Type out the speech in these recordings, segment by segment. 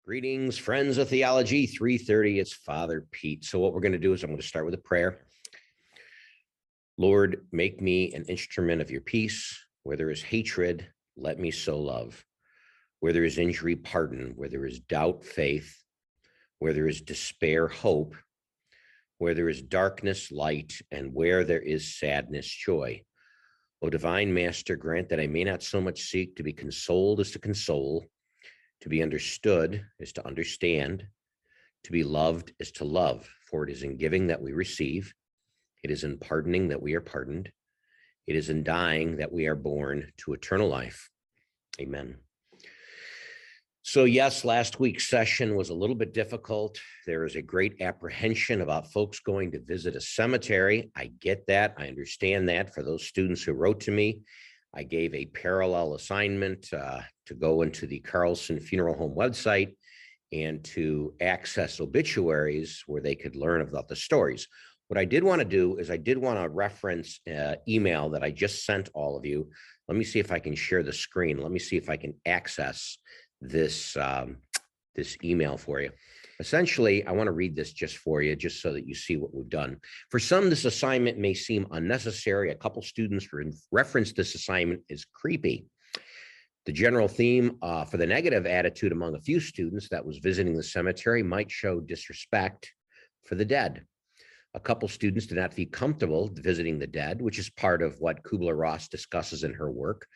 Greetings, friends of theology. 3:30. It's Father Pete. So what we're going to do is I'm going to start with a prayer. Lord, make me an instrument of your peace. Where there is hatred, let me sow love. Where there is injury, pardon. Where there is doubt, faith. Where there is despair, hope. Where there is darkness, light. And where there is sadness, joy. O divine Master, grant that I may not so much seek to be consoled as to console, to be understood is to understand, to be loved is to love, for it is in giving that we receive. It is in pardoning that we are pardoned. It is in dying that we are born to eternal life. Amen. So yes, last week's session was a little bit difficult. There is a great apprehension about folks going to visit a cemetery. I get that. I understand that. For those students who wrote to me, I gave a parallel assignment to go into the Carlson Funeral Home website and to access obituaries where they could learn about the stories. What I did want to do is I did want to reference email that I just sent all of you. Let me see if I can share the screen. Let me see if I can access this email for you. Essentially, I want to read this just for you, just so that you see what we've done. For some, this assignment may seem unnecessary. A couple students referenced this assignment as creepy. The general theme for the negative attitude among a few students that was visiting the cemetery might show disrespect for the dead. A couple students did not feel comfortable visiting the dead, which is part of what Kubler-Ross discusses in her work.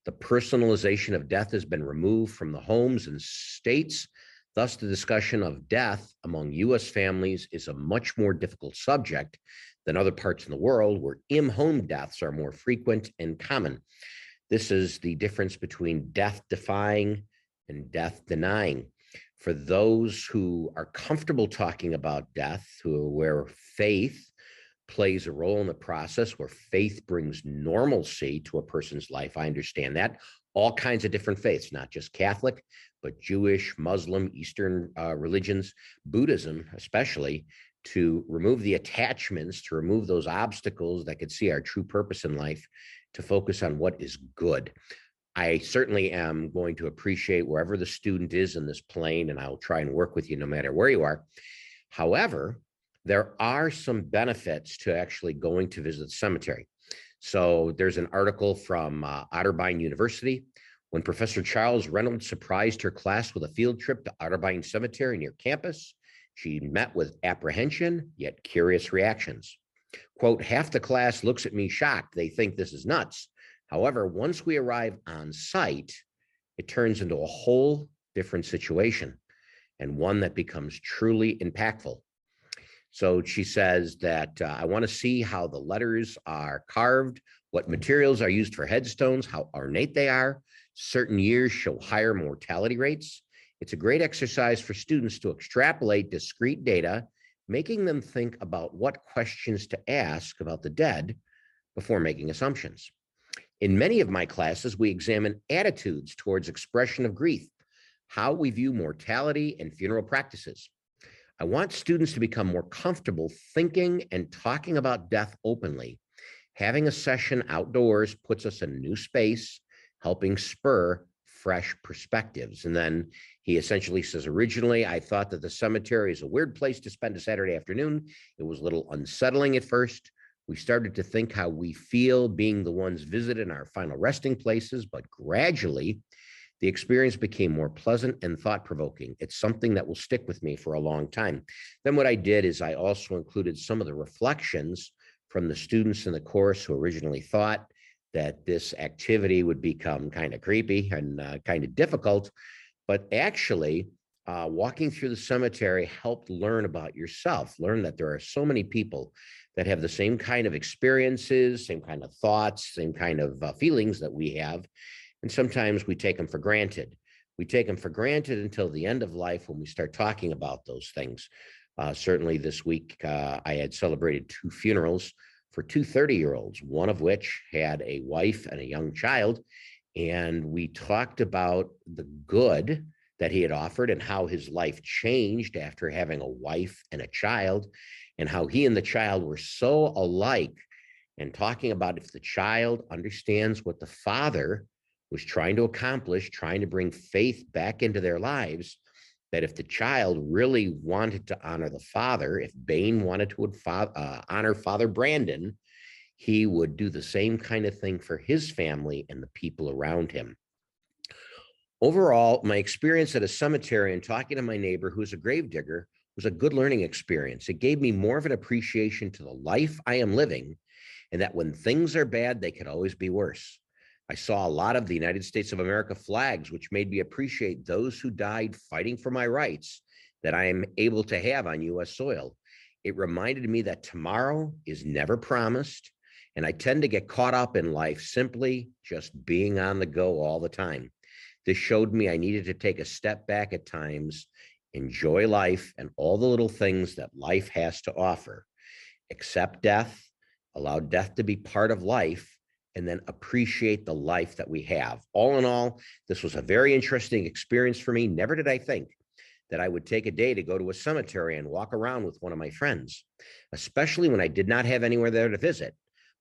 The personalization of death has been removed from the homes and states. Thus, the discussion of death among U.S. families is a much more difficult subject than other parts in the world where in-home deaths are more frequent and common. This is the difference between death-defying and death-denying. For those who are comfortable talking about death, where faith plays a role in the process, where faith brings normalcy to a person's life, I understand that. All kinds of different faiths, not just Catholic, but Jewish, Muslim, Eastern religions, Buddhism especially, to remove the attachments, to remove those obstacles that could see our true purpose in life, to focus on what is good. I certainly am going to appreciate wherever the student is in this plane, and I'll try and work with you no matter where you are. However, there are some benefits to actually going to visit the cemetery. So there's an article from Otterbein University. When Professor Charles Reynolds surprised her class with a field trip to Otterbein Cemetery near campus, she met with apprehension, yet curious reactions. Quote, half the class looks at me shocked. They think this is nuts. However, once we arrive on site, it turns into a whole different situation and one that becomes truly impactful. So she says that I want to see how the letters are carved, what materials are used for headstones, how ornate they are. Certain years show higher mortality rates. It's a great exercise for students to extrapolate discrete data, making them think about what questions to ask about the dead before making assumptions. In many of my classes, we examine attitudes towards expression of grief, how we view mortality and funeral practices. I want students to become more comfortable thinking and talking about death openly. Having a session outdoors puts us in a new space, helping spur fresh perspectives. And then he essentially says, originally, I thought that the cemetery is a weird place to spend a Saturday afternoon. It was a little unsettling at first. We started to think how we feel being the ones visited in our final resting places, but gradually, the experience became more pleasant and thought-provoking. It's something that will stick with me for a long time. Then what I did is I also included some of the reflections from the students in the course who originally thought that this activity would become kind of creepy and kind of difficult, but actually walking through the cemetery helped learn about yourself, learn that there are so many people that have the same kind of experiences, same kind of thoughts, same kind of feelings that we have. And sometimes we take them for granted. We take them for granted until the end of life when we start talking about those things. Certainly this week, I had celebrated 2 funerals for 2 30-year-olds, one of which had a wife and a young child. And we talked about the good that he had offered and how his life changed after having a wife and a child, and how he and the child were so alike, and talking about if the child understands what the father was trying to accomplish, trying to bring faith back into their lives, that if the child really wanted to honor the father, if Bain wanted to honor Father Brandon, he would do the same kind of thing for his family and the people around him. Overall, my experience at a cemetery and talking to my neighbor, who's a gravedigger, was a good learning experience. It gave me more of an appreciation to the life I am living, and that when things are bad, they could always be worse. I saw a lot of the United States of America flags, which made me appreciate those who died fighting for my rights that I am able to have on U.S. soil. It reminded me that tomorrow is never promised, and I tend to get caught up in life simply just being on the go all the time. This showed me I needed to take a step back at times, enjoy life and all the little things that life has to offer, accept death, allow death to be part of life, and then appreciate the life that we have. All in all, this was a very interesting experience for me. Never did I think that I would take a day to go to a cemetery and walk around with one of my friends, especially when I did not have anywhere there to visit.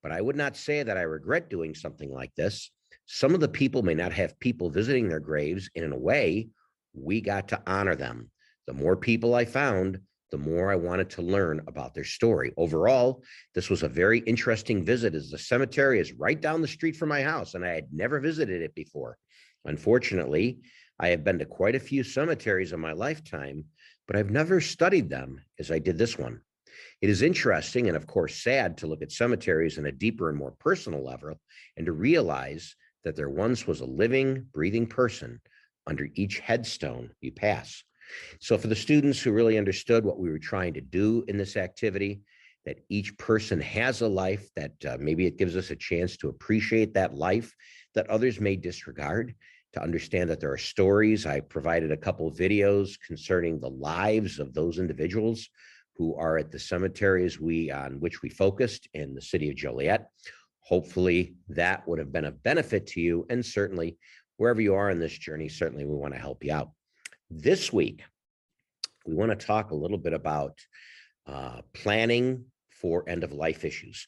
But I would not say that I regret doing something like this. Some of the people may not have people visiting their graves, and in a way, we got to honor them. The more people I found, the more I wanted to learn about their story. Overall, this was a very interesting visit, as the cemetery is right down the street from my house, and I had never visited it before. Unfortunately, I have been to quite a few cemeteries in my lifetime, but I've never studied them as I did this one. It is interesting and, of course, sad to look at cemeteries on a deeper and more personal level and to realize that there once was a living, breathing person under each headstone you pass. So for the students who really understood what we were trying to do in this activity, that each person has a life, that maybe it gives us a chance to appreciate that life that others may disregard, to understand that there are stories. I provided a couple of videos concerning the lives of those individuals who are at the cemeteries on which we focused in the city of Joliet. Hopefully that would have been of benefit to you, and certainly wherever you are in this journey, certainly we want to help you out. This week, we want to talk a little bit about planning for end-of-life issues.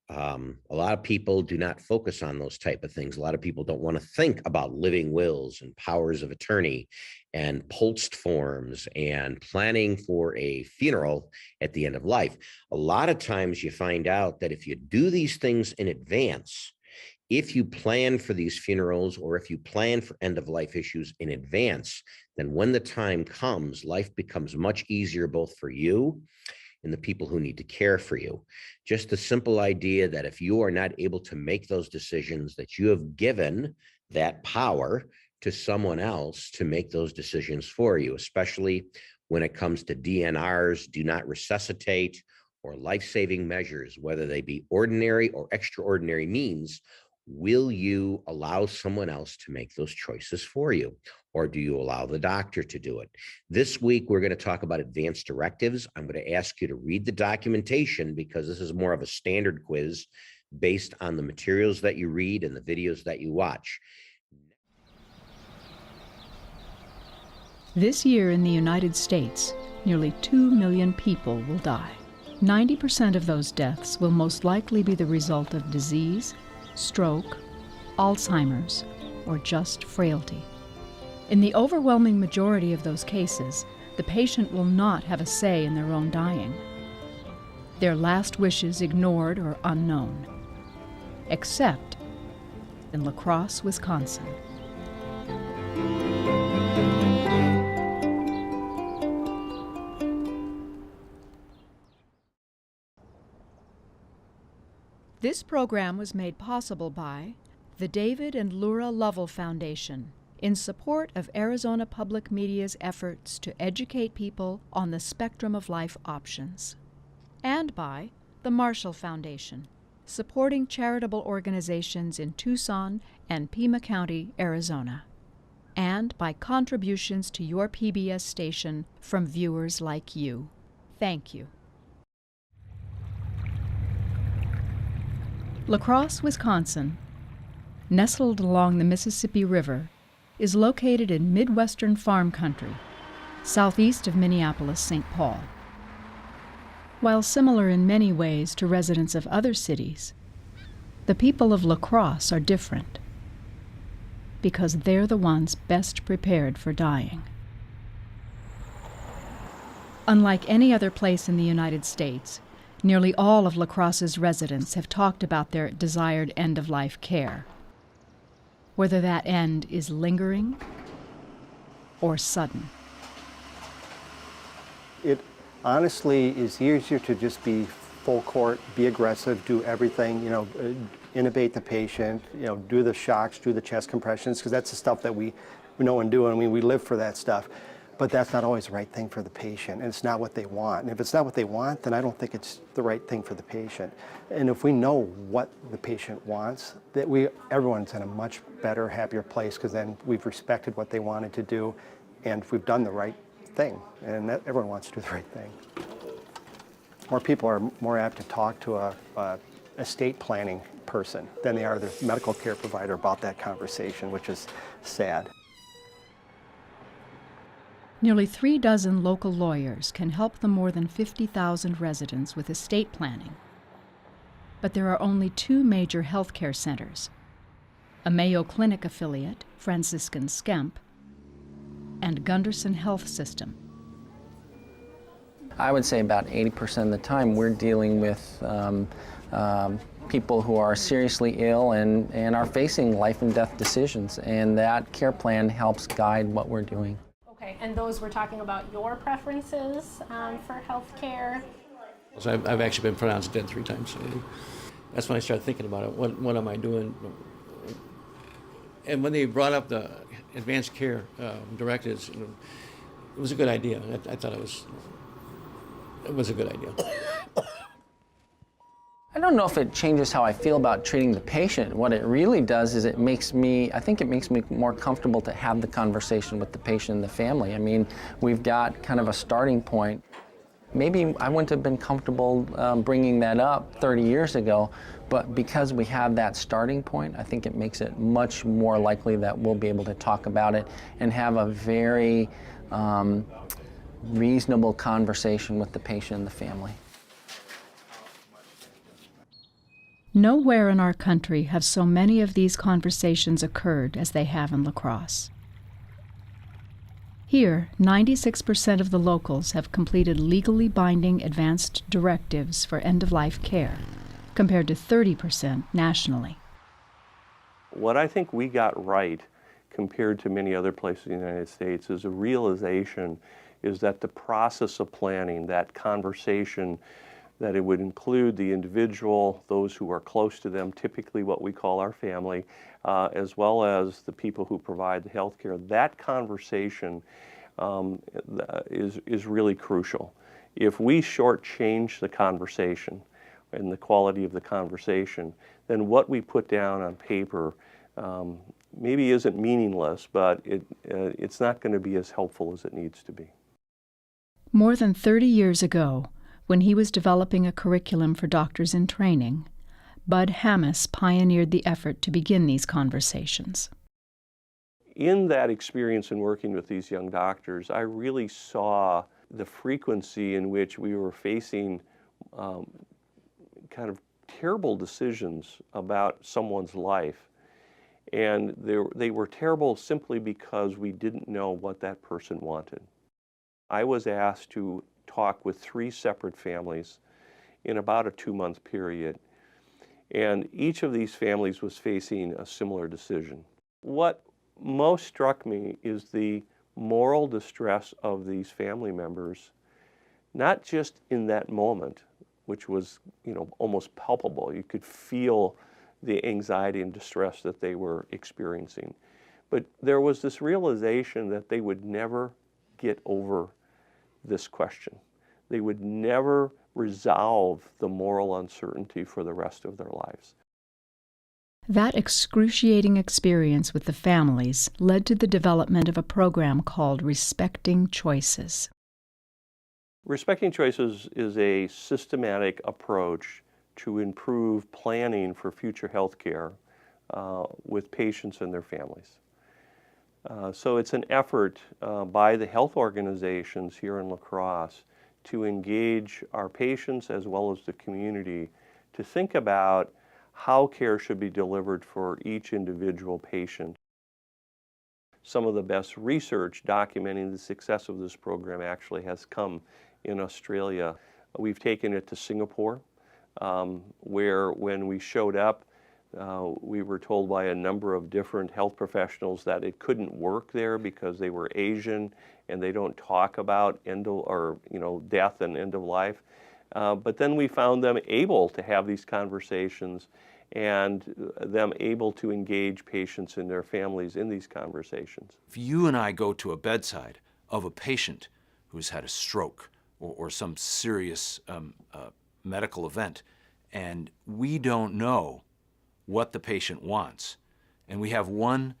A lot of people do not focus on those type of things. A lot of people don't want to think about living wills and powers of attorney and post forms and planning for a funeral at the end of life. A lot of times you find out that if you do these things in advance, if you plan for these funerals or if you plan for end-of-life issues in advance, then when the time comes, life becomes much easier both for you and the people who need to care for you. Just the simple idea that if you are not able to make those decisions, that you have given that power to someone else to make those decisions for you, especially when it comes to DNRs, do not resuscitate, or life-saving measures, whether they be ordinary or extraordinary means. Will you allow someone else to make those choices for you? Or do you allow the doctor to do it? This week, we're going to talk about advanced directives. I'm going to ask you to read the documentation because this is more of a standard quiz based on the materials that you read and the videos that you watch. This year in the United States, nearly 2 million people will die. 90% of those deaths will most likely be the result of disease, stroke, Alzheimer's, or just frailty. In the overwhelming majority of those cases, the patient will not have a say in their own dying. Their last wishes ignored or unknown, except in La Crosse, Wisconsin. This program was made possible by the David and Laura Lovell Foundation in support of Arizona Public Media's efforts to educate people on the spectrum of life options, and by the Marshall Foundation, supporting charitable organizations in Tucson and Pima County, Arizona, and by contributions to your PBS station from viewers like you. Thank you. La Crosse, Wisconsin, nestled along the Mississippi River, is located in Midwestern farm country, southeast of Minneapolis-St. Paul. While similar in many ways to residents of other cities, the people of La Crosse are different because they're the ones best prepared for dying. Unlike any other place in the United States, nearly all of La Crosse's residents have talked about their desired end-of-life care, whether that end is lingering or sudden. It honestly is easier to just be full court, be aggressive, do everything, intubate the patient, do the shocks, do the chest compressions, because that's the stuff that we know and do. I mean, we live for that stuff. But that's not always the right thing for the patient, and it's not what they want. And if it's not what they want, then I don't think it's the right thing for the patient. And if we know what the patient wants, everyone's in a much better, happier place, because then we've respected what they wanted to do, and we've done the right thing. And everyone wants to do the right thing. More people are more apt to talk to a estate planning person than they are the medical care provider about that conversation, which is sad. Nearly 36 local lawyers can help the more than 50,000 residents with estate planning. But there are only 2 major healthcare centers, a Mayo Clinic affiliate, Franciscan Skemp, and Gunderson Health System. I would say about 80% of the time we're dealing with people who are seriously ill and are facing life and death decisions, and that care plan helps guide what we're doing. Okay, and those we're talking about your preferences for health care? So I've actually been pronounced dead 3 times. That's when I started thinking about it. What am I doing? And when they brought up the advanced care directives, it was a good idea. I thought it was a good idea. I don't know if it changes how I feel about treating the patient. What it really does is I think it makes me more comfortable to have the conversation with the patient and the family. I mean, we've got kind of a starting point. Maybe I wouldn't have been comfortable bringing that up 30 years ago, but because we have that starting point, I think it makes it much more likely that we'll be able to talk about it and have a very reasonable conversation with the patient and the family. Nowhere in our country have so many of these conversations occurred as they have in La Crosse. Here, 96% of the locals have completed legally binding advanced directives for end-of-life care, compared to 30% nationally. What I think we got right compared to many other places in the United States is a realization is that the process of planning, that conversation, that it would include the individual, those who are close to them, typically what we call our family, as well as the people who provide the health care. That conversation is really crucial. If we shortchange the conversation and the quality of the conversation, then what we put down on paper maybe isn't meaningless, but it's not going to be as helpful as it needs to be. More than 30 years ago, when he was developing a curriculum for doctors in training, Bud Hammis pioneered the effort to begin these conversations. In that experience in working with these young doctors, I really saw the frequency in which we were facing kind of terrible decisions about someone's life. And they were terrible simply because we didn't know what that person wanted. I was asked to talk with 3 separate families in about a 2-month period. And each of these families was facing a similar decision. What most struck me is the moral distress of these family members, not just in that moment, which was, almost palpable. You could feel the anxiety and distress that they were experiencing. But there was this realization that they would never get over this question. They would never resolve the moral uncertainty for the rest of their lives. That excruciating experience with the families led to the development of a program called Respecting Choices. Respecting Choices is a systematic approach to improve planning for future health care with patients and their families. So it's an effort by the health organizations here in La Crosse to engage our patients as well as the community to think about how care should be delivered for each individual patient. Some of the best research documenting the success of this program actually has come in Australia. We've taken it to Singapore, where when we showed up, we were told by a number of different health professionals that it couldn't work there because they were Asian and they don't talk about death and end of life. But then we found them able to have these conversations and them able to engage patients and their families in these conversations. If you and I go to a bedside of a patient who's had a stroke or some serious medical event, and we don't know what the patient wants, and we have one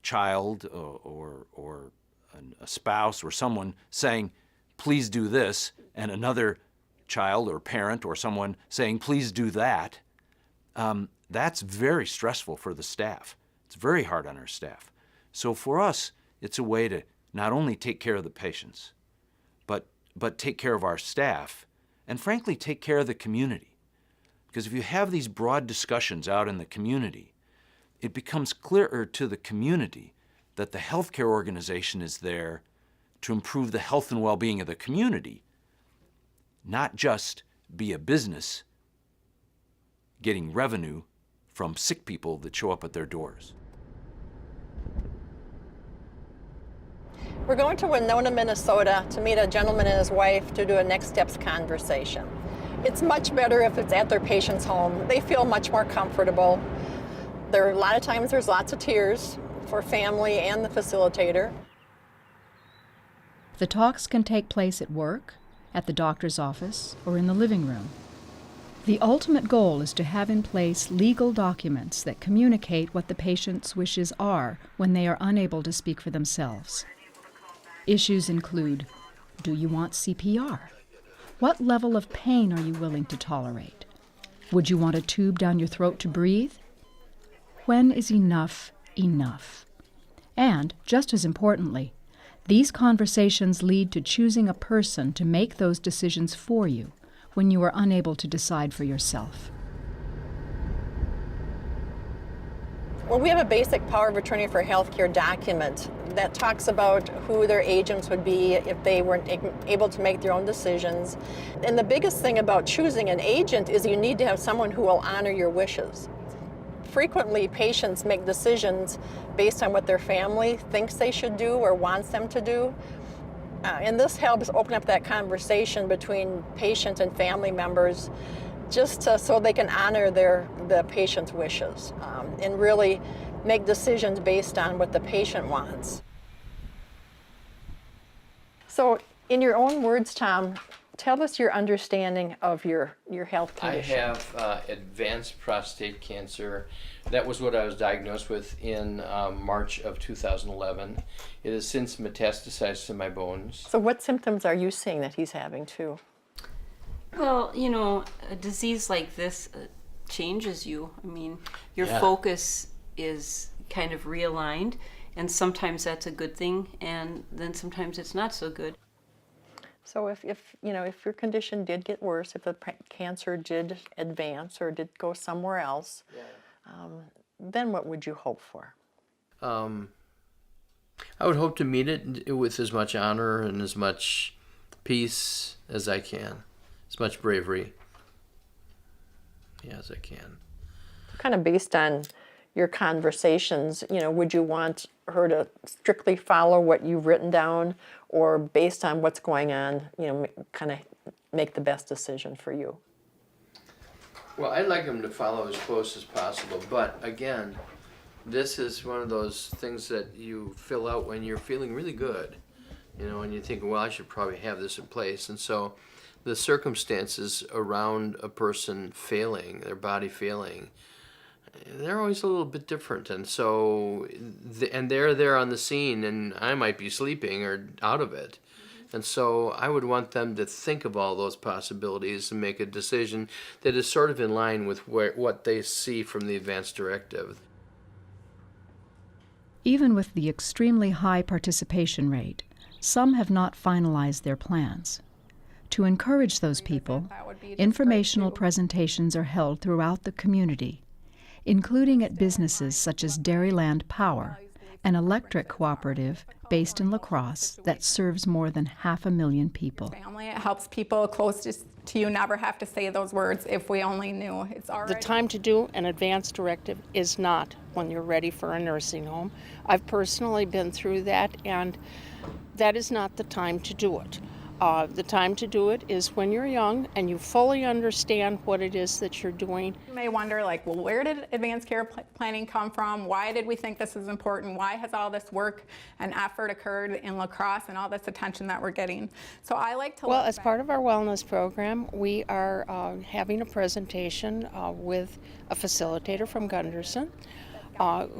child or a spouse or someone saying, please do this, and another child or parent or someone saying, please do that, that's very stressful for the staff. It's very hard on our staff. So for us, it's a way to not only take care of the patients, but take care of our staff, and frankly, take care of the community. Because if you have these broad discussions out in the community, it becomes clearer to the community that the healthcare organization is there to improve the health and well-being of the community, not just be a business getting revenue from sick people that show up at their doors. We're going to Winona, Minnesota to meet a gentleman and his wife to do a next steps conversation. It's much better if it's at their patient's home. They feel much more comfortable. A lot of times there's lots of tears for family and the facilitator. The talks can take place at work, at the doctor's office, or in the living room. The ultimate goal is to have in place legal documents that communicate what the patient's wishes are when they are unable to speak for themselves. Issues include, do you want CPR? What level of pain are you willing to tolerate? Would you want a tube down your throat to breathe? When is enough enough? And, just as importantly, these conversations lead to choosing a person to make those decisions for you when you are unable to decide for yourself. Well, we have a basic power of attorney for healthcare document that talks about who their agents would be if they weren't able to make their own decisions. And the biggest thing about choosing an agent is you need to have someone who will honor your wishes. Frequently, patients make decisions based on what their family thinks they should do or wants them to do. And this helps open up that conversation between patient and family members just so they can honor the patient's wishes and really make decisions based on what the patient wants. So in your own words, Tom, tell us your understanding of your health condition. I have advanced prostate cancer. That was what I was diagnosed with in March of 2011. It has since metastasized to my bones. So what symptoms are you seeing that he's having too? Well, you know, a disease like this changes you. I mean, your focus is kind of realigned, and sometimes that's a good thing, and then sometimes it's not so good. So if your condition did get worse, if the cancer did advance or did go somewhere else, then what would you hope for? I would hope to meet it with as much honor and as much peace as I can, as much bravery as I can. Kind of based on your conversations, would you want her to strictly follow what you've written down, or based on what's going on, kind of make the best decision for you? Well, I'd like him to follow as close as possible, but again, this is one of those things that you fill out when you're feeling really good, and you think, well, I should probably have this in place. And so the circumstances around a person failing, their body failing, they're always a little bit different. And so, and they're there on the scene, and I might be sleeping or out of it. And so I would want them to think of all those possibilities and make a decision that is sort of in line with what they see from the advanced directive. Even with the extremely high participation rate, some have not finalized their plans. To encourage those people, informational presentations are held throughout the community, including at businesses such as Dairyland Power an electric cooperative based in La Crosse that serves more than 500,000 people. Family, it helps people close to you never have to say those words. If we only knew, it's already. The time to do an advanced directive is not when you're ready for a nursing home. I've personally been through that, and that is not the time to do it. The time to do it is when you're young and you fully understand what it is that you're doing. You may wonder, like, well, where did advanced care planning come from? Why did we think this is important? Why has all this work and effort occurred in La Crosse and all this attention that we're getting? So I like to Well, as part of our wellness program, we are having a presentation with a facilitator from Gunderson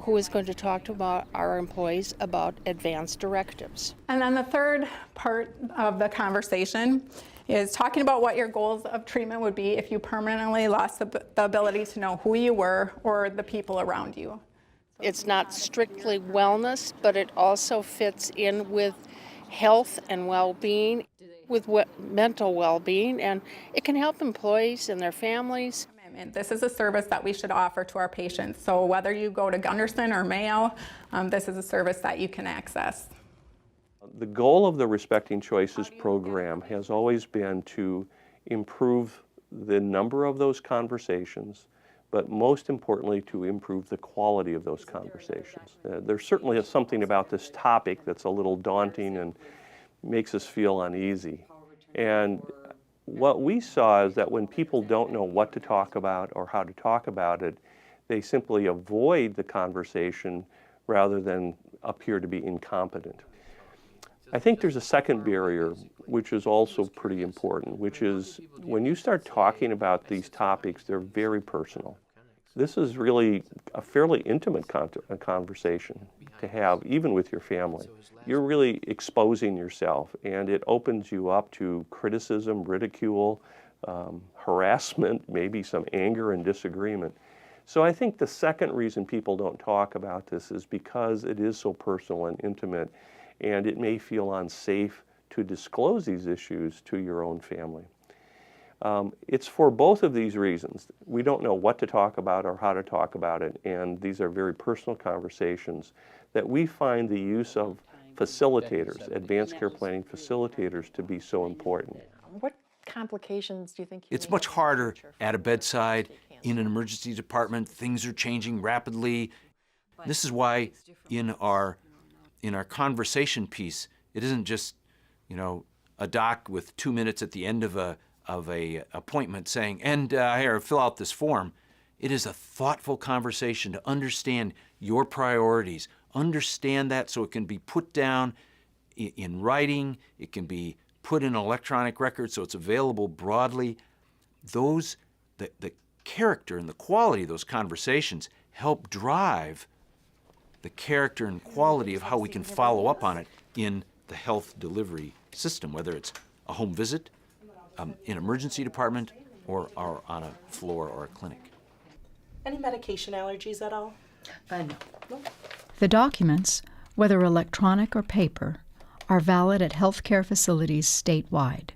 who is going to talk to our employees about advanced directives. And then the third part of the conversation is talking about what your goals of treatment would be if you permanently lost the ability to know who you were or the people around you. It's not strictly wellness, but it also fits in with health and well-being, with mental well-being, and it can help employees and their families. And this is a service that we should offer to our patients. So whether you go to Gunderson or Mayo, this is a service that you can access. The goal of the Respecting Choices program has always been to improve the number of those conversations, but most importantly to improve the quality of those conversations. There certainly is something about this topic that's a little daunting and makes us feel uneasy. And what we saw is that when people don't know what to talk about or how to talk about it, they simply avoid the conversation rather than appear to be incompetent. I think there's a second barrier, which is also pretty important, which is when you start talking about these topics, they're very personal. This is really a fairly intimate conversation to have, even with your family. You're really exposing yourself, and it opens you up to criticism, ridicule, harassment, maybe some anger and disagreement. So I think the second reason people don't talk about this is because it is so personal and intimate, and it may feel unsafe to disclose these issues to your own family. It's for both of these reasons. We don't know what to talk about or how to talk about it, and these are very personal conversations that we find the use of facilitators, advanced care planning facilitators, to be so important. What complications do you think It's much harder at a bedside, in an emergency department. Things are changing rapidly. This is why in our conversation piece, it isn't just, a doc with 2 minutes at the end of a appointment saying, and here, fill out this form. It is a thoughtful conversation to understand your priorities, understand that so it can be put down in writing, it can be put in an electronic record so it's available broadly. The character and the quality of those conversations help drive the character and quality of how we can follow up on it in the health delivery system, whether it's a home visit, in an emergency department, or on a floor or a clinic. Any medication allergies at all? No. The documents, whether electronic or paper, are valid at healthcare facilities statewide.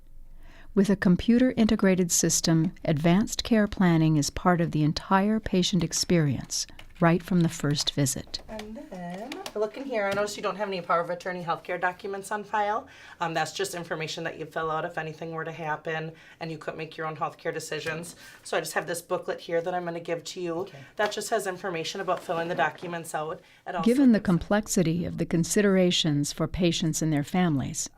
With a computer-integrated system, advanced care planning is part of the entire patient experience, right from the first visit. And then, looking here, I notice you don't have any power of attorney healthcare documents on file. That's just information that you fill out if anything were to happen and you couldn't make your own healthcare decisions. So I just have this booklet here that I'm going to give to you. Okay. That just has information about filling the documents out. Given the complexity of the considerations for patients and their families,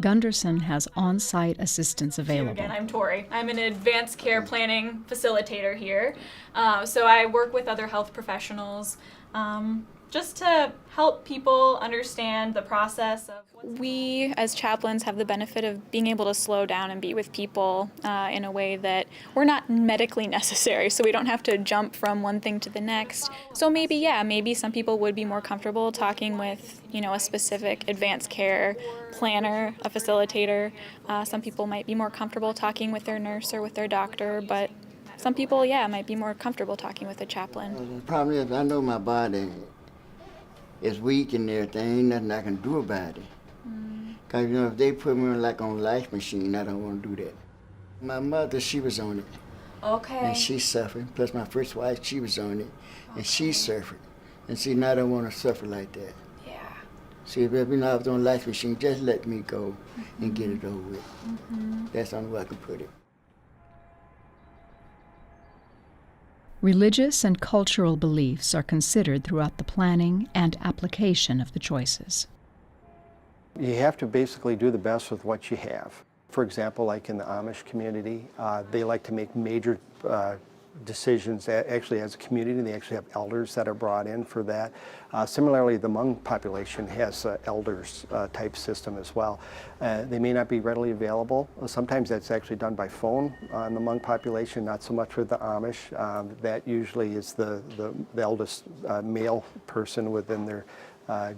Gunderson has on-site assistance available. Again, I'm Tori. I'm an advanced care planning facilitator here. So I work with other health professionals just to help people understand the process of we as chaplains have the benefit of being able to slow down and be with people in a way that we're not medically necessary, so we don't have to jump from one thing to the next. So maybe some people would be more comfortable talking with, a specific advanced care planner, a facilitator. Some people might be more comfortable talking with their nurse or with their doctor, but some people, might be more comfortable talking with a chaplain. The problem is I know my body is weak and everything, ain't nothing I can do about it. Because, if they put me on life machine, I don't want to do that. My mother, she was on it. Okay. And she suffered. Plus my first wife, she was on it. And she suffered. And see, now I don't want to suffer like that. See, if I was on life machine, just let me go and get it over with. That's the only way I can put it. Religious and cultural beliefs are considered throughout the planning and application of the choices. You have to basically do the best with what you have. For example, like in the Amish community, they like to make major decisions actually as a community. They actually have elders that are brought in for that. Similarly, the Hmong population has elders type system as well. They may not be readily available. Sometimes that's actually done by phone on the Hmong population, not so much with the Amish. That usually is the eldest male person within their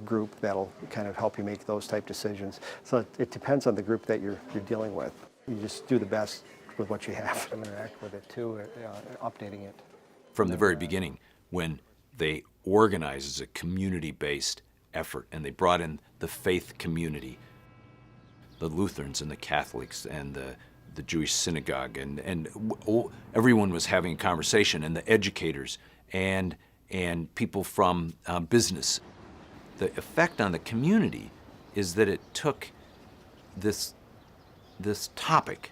group that'll kind of help you make those type decisions. So it depends on the group that you're dealing with. You just do the best with what you have. Interact with it too, updating it. From the very beginning, when they organized as a community-based effort and they brought in the faith community, the Lutherans and the Catholics and the Jewish synagogue, and everyone was having a conversation, and the educators and people from business. The effect on the community is that it took this topic,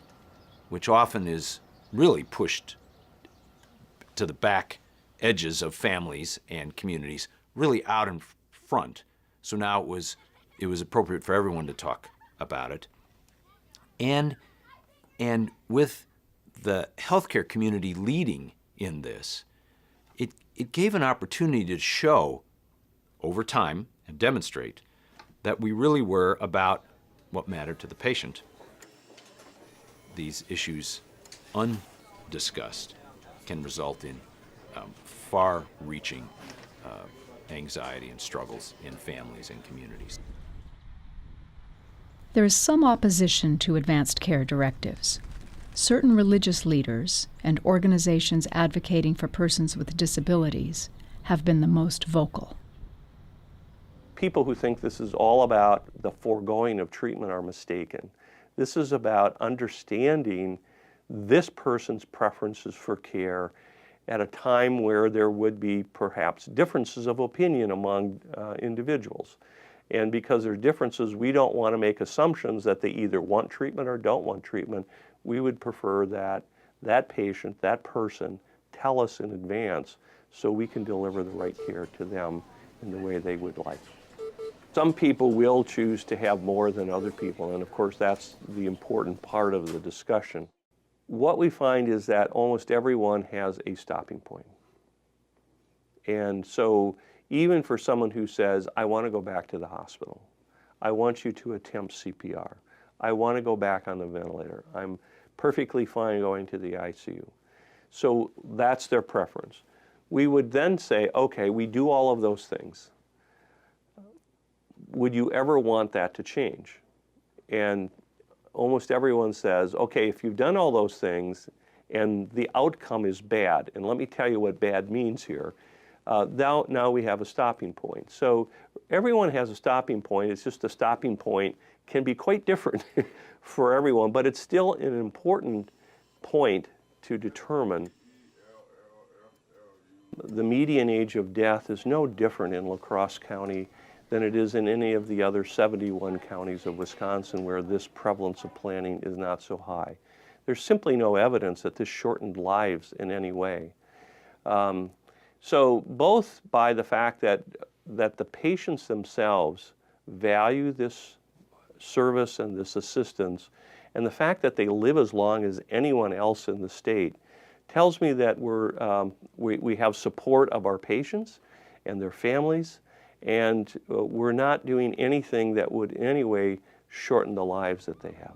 which often is really pushed to the back edges of families and communities, really out in front. So now it was appropriate for everyone to talk about it. And with the healthcare community leading in this, it gave an opportunity to show over time and demonstrate that we really were about what mattered to the patient. These issues undiscussed can result in far-reaching anxiety and struggles in families and communities. There is some opposition to advanced care directives. Certain religious leaders and organizations advocating for persons with disabilities have been the most vocal. People who think this is all about the foregoing of treatment are mistaken. This is about understanding this person's preferences for care at a time where there would be perhaps differences of opinion among individuals. And because there are differences, we don't want to make assumptions that they either want treatment or don't want treatment. We would prefer that that patient, that person, tell us in advance so we can deliver the right care to them in the way they would like. Some people will choose to have more than other people, and of course that's the important part of the discussion. What we find is that almost everyone has a stopping point. And so even for someone who says, I want to go back to the hospital, I want you to attempt CPR, I want to go back on the ventilator, I'm perfectly fine going to the ICU. So that's their preference. We would then say, okay, we do all of those things. Would you ever want that to change? And almost everyone says, okay, if you've done all those things and the outcome is bad, and let me tell you what bad means here, now we have a stopping point. So everyone has a stopping point. It's just a stopping point can be quite different for everyone, but it's still an important point to determine. The median age of death is no different in La Crosse County than it is in any of the other 71 counties of Wisconsin where this prevalence of planning is not so high. There's simply no evidence that this shortened lives in any way. So both by the fact that the patients themselves value this service and this assistance, and the fact that they live as long as anyone else in the state, tells me that we have support of our patients and their families, and we're not doing anything that would in any way shorten the lives that they have.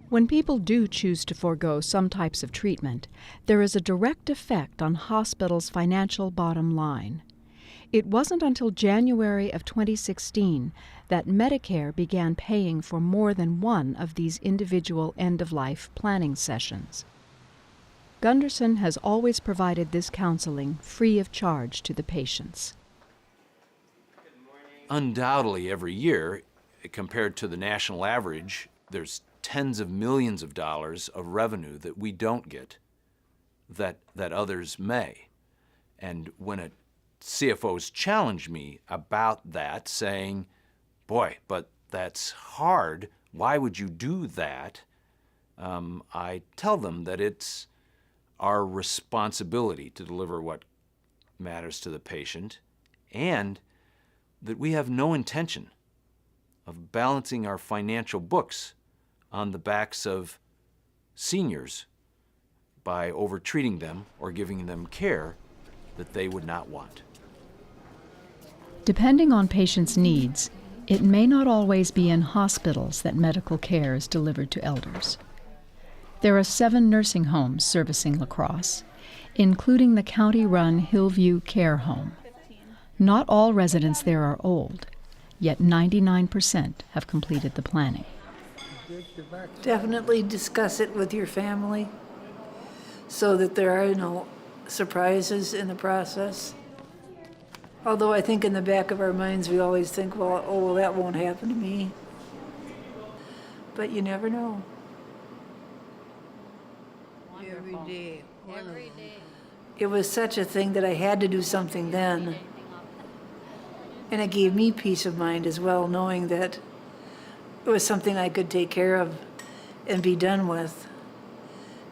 When people do choose to forego some types of treatment, there is a direct effect on hospitals' financial bottom line. It wasn't until January of 2016 that Medicare began paying for more than one of these individual end-of-life planning sessions. Gunderson has always provided this counseling free of charge to the patients. Undoubtedly, every year, compared to the national average, there's tens of millions of dollars of revenue that we don't get that others may. And when CFOs challenge me about that, saying, boy, but that's hard. Why would you do that? I tell them that it's our responsibility to deliver what matters to the patient, and that we have no intention of balancing our financial books on the backs of seniors by overtreating them or giving them care that they would not want. Depending on patients' needs, it may not always be in hospitals that medical care is delivered to elders. There are 7 nursing homes servicing La Crosse, including the county-run Hillview Care Home. Not all residents there are old, yet 99% have completed the planning. Definitely discuss it with your family so that there are no surprises in the process. Although I think in the back of our minds we always think, well, that won't happen to me. But you never know. Every day. It was such a thing that I had to do something then. And it gave me peace of mind as well, knowing that it was something I could take care of and be done with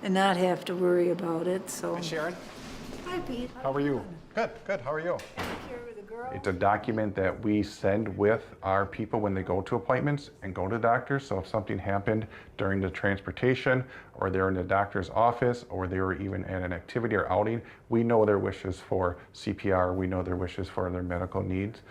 and not have to worry about it. So. Hi, Sharon. Hi, Pete. How are you? Good, good. How are you? It's a document that we send with our people when they go to appointments and go to doctors. So if something happened during the transportation, or they're in the doctor's office, or they were even at an activity or outing, we know their wishes for CPR, we know their wishes for their medical needs.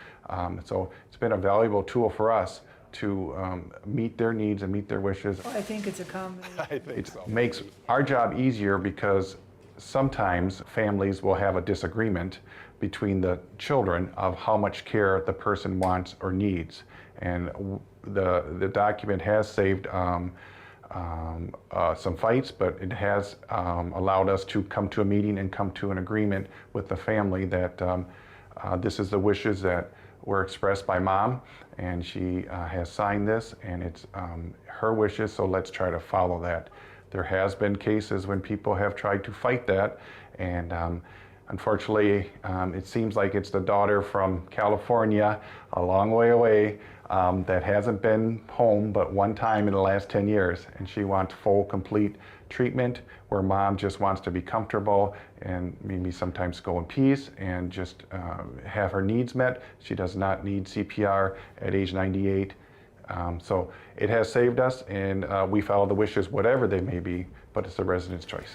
So it's been a valuable tool for us to meet their needs and meet their wishes. I think it's a combination. I think so. It makes our job easier because sometimes families will have a disagreement between the children of how much care the person wants or needs. And the document has saved some fights, but it has allowed us to come to a meeting and come to an agreement with the family that this is the wishes that were expressed by Mom, and she has signed this, and it's her wishes, so let's try to follow that. There has been cases when people have tried to fight that, and unfortunately, it seems like it's the daughter from California, a long way away, that hasn't been home but one time in the last 10 years, and she wants full, complete treatment, where Mom just wants to be comfortable and maybe sometimes go in peace and just have her needs met. She does not need CPR at age 98. So it has saved us, and we follow the wishes, whatever they may be, but it's the resident's choice.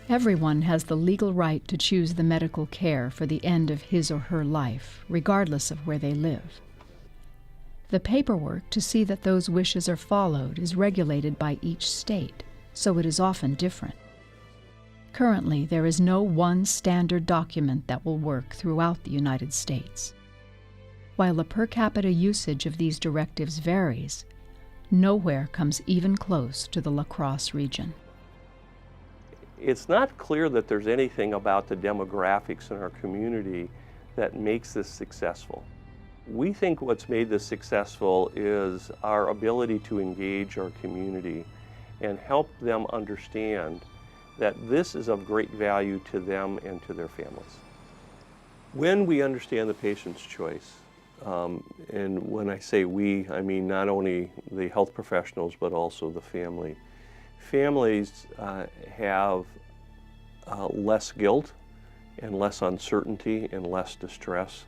Everyone has the legal right to choose the medical care for the end of his or her life, regardless of where they live. The paperwork to see that those wishes are followed is regulated by each state, so it is often different. Currently, there is no one standard document that will work throughout the United States. While the per capita usage of these directives varies, nowhere comes even close to the La Crosse region. It's not clear that there's anything about the demographics in our community that makes this successful. We think what's made this successful is our ability to engage our community and help them understand that this is of great value to them and to their families. When we understand the patient's choice, and when I say we, I mean not only the health professionals but also the family. Families have less guilt and less uncertainty and less distress,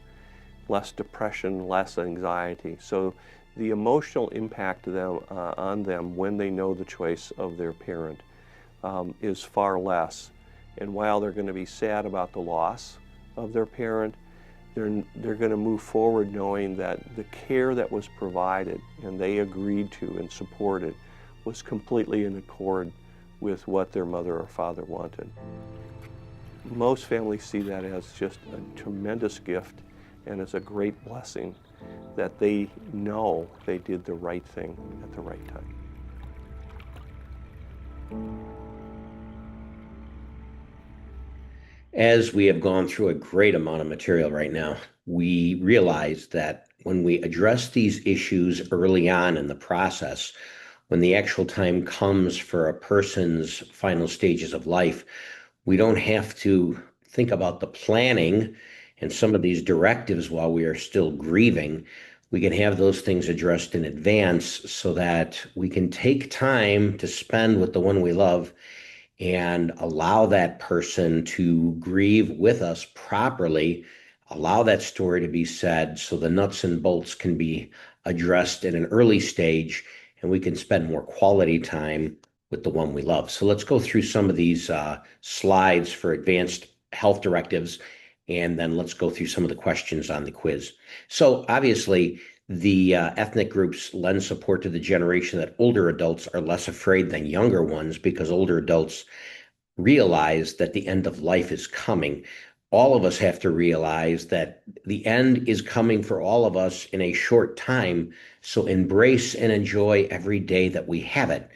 less depression, less anxiety. So the emotional impact on them when they know the choice of their parent is far less. And while they're going to be sad about the loss of their parent, they're going to move forward knowing that the care that was provided and they agreed to and supported was completely in accord with what their mother or father wanted. Most families see that as just a tremendous gift and as a great blessing that they know they did the right thing at the right time. As we have gone through a great amount of material right now, we realize that when we address these issues early on in the process, when the actual time comes for a person's final stages of life, We don't have to think about the planning and some of these directives while we are still grieving. We can have those things addressed in advance so that we can take time to spend with the one we love and allow that person to grieve with us properly, allow that story to be said so the nuts and bolts can be addressed in an early stage, and we can spend more quality time with the one we love. So let's go through some of these slides for advanced health directives, and then let's go through some of the questions on the quiz. So obviously, the ethnic groups lend support to the generation that older adults are less afraid than younger ones, because older adults realize that the end of life is coming. All of us have to realize that the end is coming for all of us in a short time. So embrace and enjoy every day that we have it.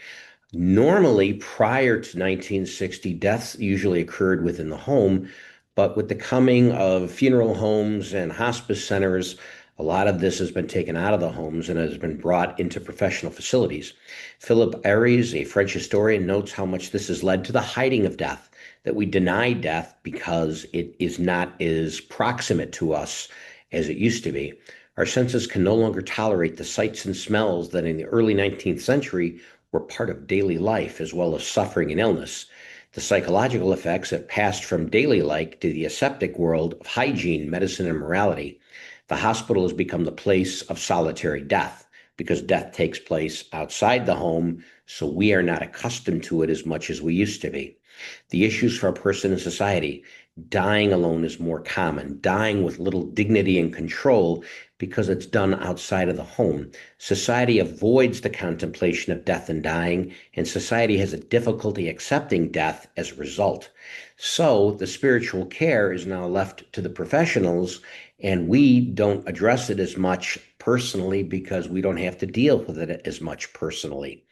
Normally, prior to 1960, deaths usually occurred within the home, but with the coming of funeral homes and hospice centers, a lot of this has been taken out of the homes and has been brought into professional facilities. Philip Aries, a French historian, notes how much this has led to the hiding of death, that we deny death because it is not as proximate to us as it used to be. Our senses can no longer tolerate the sights and smells that in the early 19th century were part of daily life, as well as suffering and illness. The psychological effects have passed from daily life to the aseptic world of hygiene, medicine, and morality. The hospital has become the place of solitary death because death takes place outside the home, so we are not accustomed to it as much as we used to be. The issues for a person in society: dying alone is more common, dying with little dignity and control because it's done outside of the home. Society avoids the contemplation of death and dying, and society has a difficulty accepting death as a result. So the spiritual care is now left to the professionals, and we don't address it as much personally because we don't have to deal with it as much personally.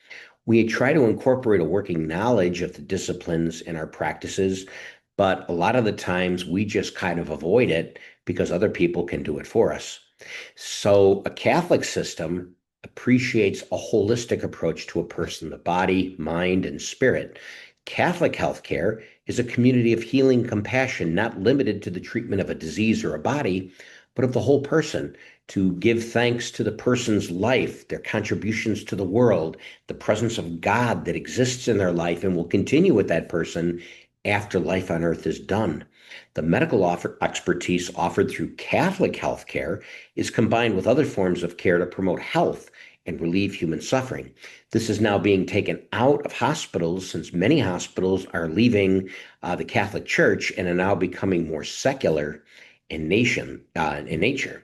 We try to incorporate a working knowledge of the disciplines in our practices, but a lot of the times we just kind of avoid it because other people can do it for us. So a Catholic system appreciates a holistic approach to a person, the body, mind, and spirit. Catholic healthcare is a community of healing compassion, not limited to the treatment of a disease or a body, but of the whole person, to give thanks to the person's life, their contributions to the world, the presence of God that exists in their life and will continue with that person after life on earth is done. The medical expertise offered through Catholic healthcare is combined with other forms of care to promote health and relieve human suffering. This is now being taken out of hospitals, since many hospitals are leaving the Catholic Church and are now becoming more secular in nature.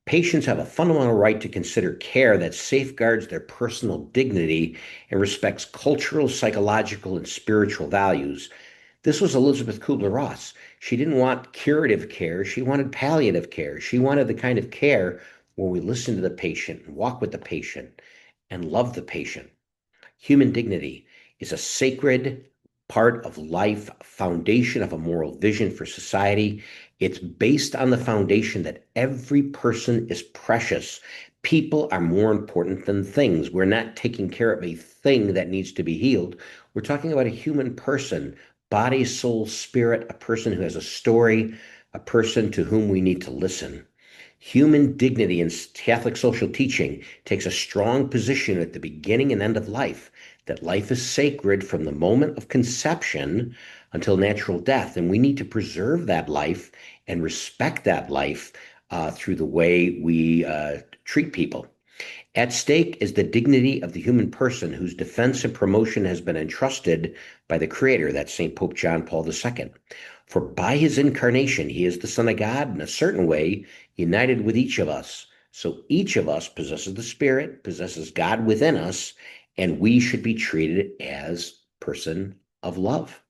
Patients have a fundamental right to consider care that safeguards their personal dignity and respects cultural, psychological, and spiritual values. This was Elizabeth Kubler-Ross. She didn't want curative care. She wanted palliative care. She wanted the kind of care where we listen to the patient and walk with the patient and love the patient. Human dignity is a sacred part of life, foundation of a moral vision for society. It's based on the foundation that every person is precious. People are more important than things. We're not taking care of a thing that needs to be healed. We're talking about a human person, body, soul, spirit, a person who has a story, a person to whom we need to listen. Human dignity in Catholic social teaching takes a strong position at the beginning and end of life, that life is sacred from the moment of conception until natural death, and we need to preserve that life and respect that life through the way we treat people. At stake is the dignity of the human person, whose defense and promotion has been entrusted by the Creator, that's St. Pope John Paul II. For by his incarnation, he is the Son of God, in a certain way, united with each of us. So each of us possesses the Spirit, possesses God within us, and we should be treated as a person of love.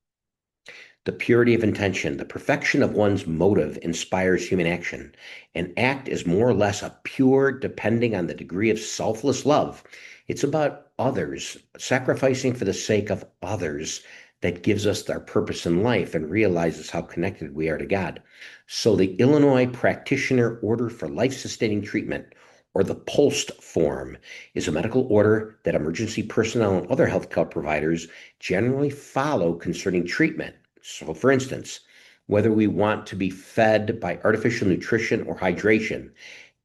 The purity of intention, the perfection of one's motive inspires human action. An act is more or less a pure, depending on the degree of selfless love. It's about others, sacrificing for the sake of others, that gives us our purpose in life and realizes how connected we are to God. So the Illinois Practitioner Order for Life-Sustaining Treatment, or the POLST form, is a medical order that emergency personnel and other healthcare providers generally follow concerning treatment, So for instance, whether we want to be fed by artificial nutrition or hydration,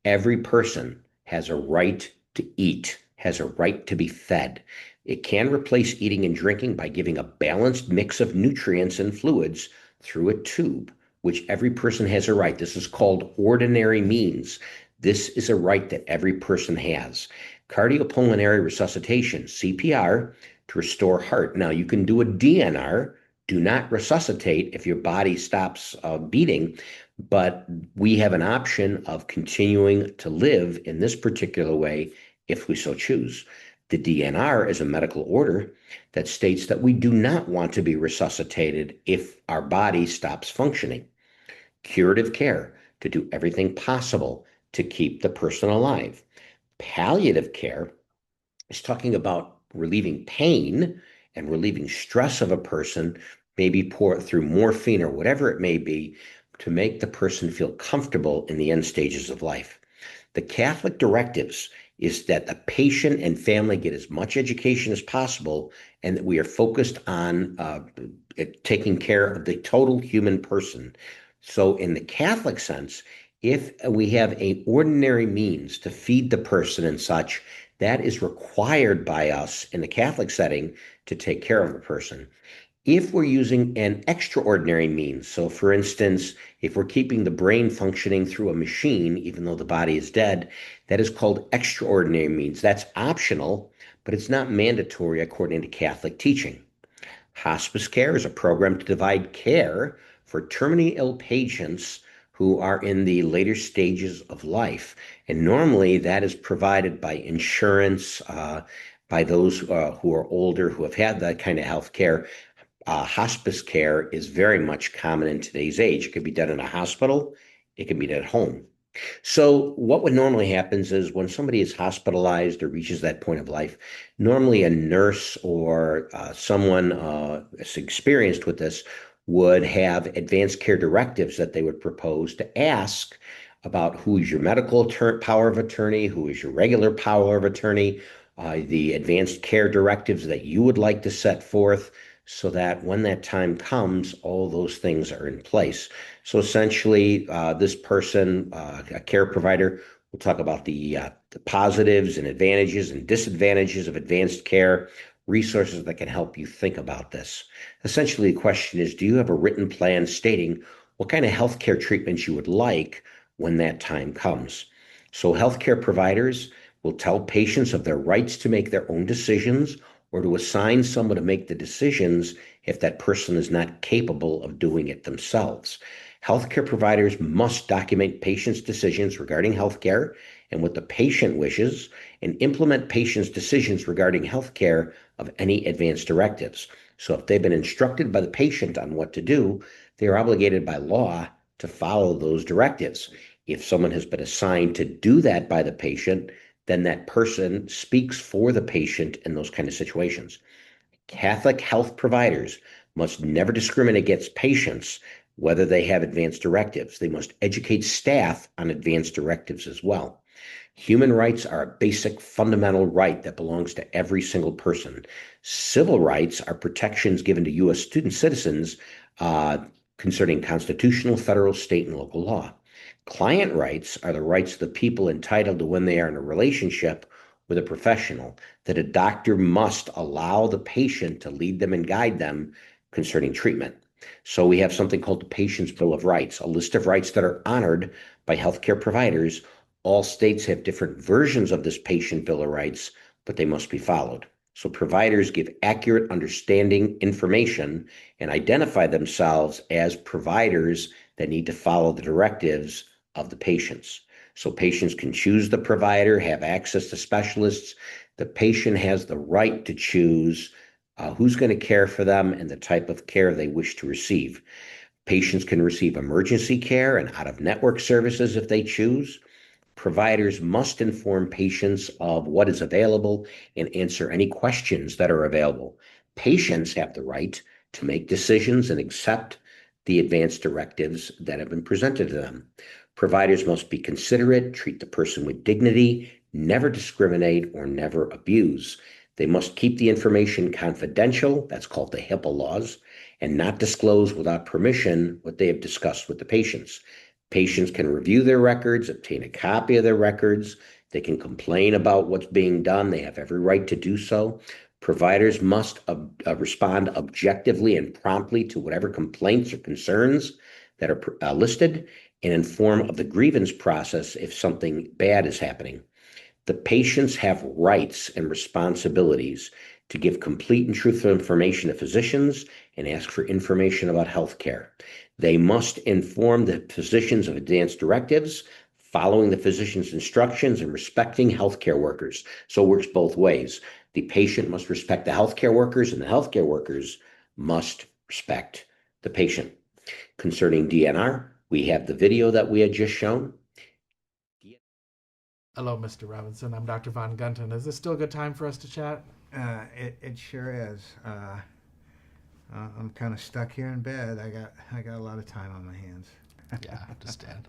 every person has a right to eat, has a right to be fed. It can replace eating and drinking by giving a balanced mix of nutrients and fluids through a tube, which every person has a right. This is called ordinary means. This is a right that every person has. Cardiopulmonary resuscitation, CPR, to restore heart. Now, you can do a DNR, do not resuscitate if your body stops beating, but we have an option of continuing to live in this particular way if we so choose. The DNR is a medical order that states that we do not want to be resuscitated if our body stops functioning. Curative care, to do everything possible to keep the person alive. Palliative care is talking about relieving pain and relieving stress of a person, maybe through morphine or whatever it may be, to make the person feel comfortable in the end stages of life. The Catholic directives is that the patient and family get as much education as possible, and that we are focused on taking care of the total human person. So in the Catholic sense, if we have an ordinary means to feed the person and such, that is required by us in the Catholic setting to take care of the person. If we're using an extraordinary means, so for instance, if we're keeping the brain functioning through a machine, even though the body is dead, that is called extraordinary means. That's optional, but it's not mandatory according to Catholic teaching. Hospice care is a program to provide care for terminally ill patients who are in the later stages of life. And normally that is provided by insurance, by those who are older, who have had that kind of health care. Hospice care is very much common in today's age. It can be done in a hospital. It can be done at home. So what would normally happens is when somebody is hospitalized or reaches that point of life, normally a nurse or someone experienced with this would have advanced care directives that they would propose to ask about who is your medical power of attorney, who is your regular power of attorney, the advanced care directives that you would like to set forth, so that when that time comes, all those things are in place. So essentially, this person, a care provider, will talk about the positives and advantages and disadvantages of advanced care, resources that can help you think about this. Essentially, the question is, do you have a written plan stating what kind of healthcare treatments you would like when that time comes? So healthcare providers will tell patients of their rights to make their own decisions, or to assign someone to make the decisions if that person is not capable of doing it themselves. Healthcare providers must document patients' decisions regarding healthcare and what the patient wishes, and implement patients' decisions regarding healthcare of any advanced directives. So if they've been instructed by the patient on what to do, they are obligated by law to follow those directives. If someone has been assigned to do that by the patient, then that person speaks for the patient in those kind of situations. Catholic health providers must never discriminate against patients, whether they have advanced directives. They must educate staff on advanced directives as well. Human rights are a basic fundamental right that belongs to every single person. Civil rights are protections given to U.S. student citizens concerning constitutional, federal, state, and local law. Client rights are the rights of the people entitled to when they are in a relationship with a professional, that a doctor must allow the patient to lead them and guide them concerning treatment. So we have something called the Patient's Bill of Rights, a list of rights that are honored by healthcare providers. All states have different versions of this Patient Bill of Rights, but they must be followed. So providers give accurate, understanding information and identify themselves as providers that need to follow the directives of the patients. So patients can choose the provider, have access to specialists. The patient has the right to choose who's going to care for them and the type of care they wish to receive. Patients can receive emergency care and out-of-network services if they choose. Providers must inform patients of what is available and answer any questions that are available. Patients have the right to make decisions and accept the advanced directives that have been presented to them. Providers must be considerate, treat the person with dignity, never discriminate, or never abuse. They must keep the information confidential. That's called the HIPAA laws. and not disclose without permission what they have discussed with the patients. Patients can review their records, obtain a copy of their records. They can complain about what's being done. They have every right to do so. Providers must respond objectively and promptly to whatever complaints or concerns that are listed, and inform of the grievance process if something bad is happening. The patients have rights and responsibilities to give complete and truthful information to physicians and ask for information about health care. They must inform the physicians of advanced directives, following the physician's instructions, and respecting healthcare workers. So it works both ways. The patient must respect the healthcare workers, and the healthcare workers must respect the patient. Concerning DNR, we have the video that we had just shown. Hello, Mr. Robinson. I'm Dr. Von Gunton. Is this still a good time for us to chat? It sure is. I'm kind of stuck here in bed. I got a lot of time on my hands. Yeah, I understand.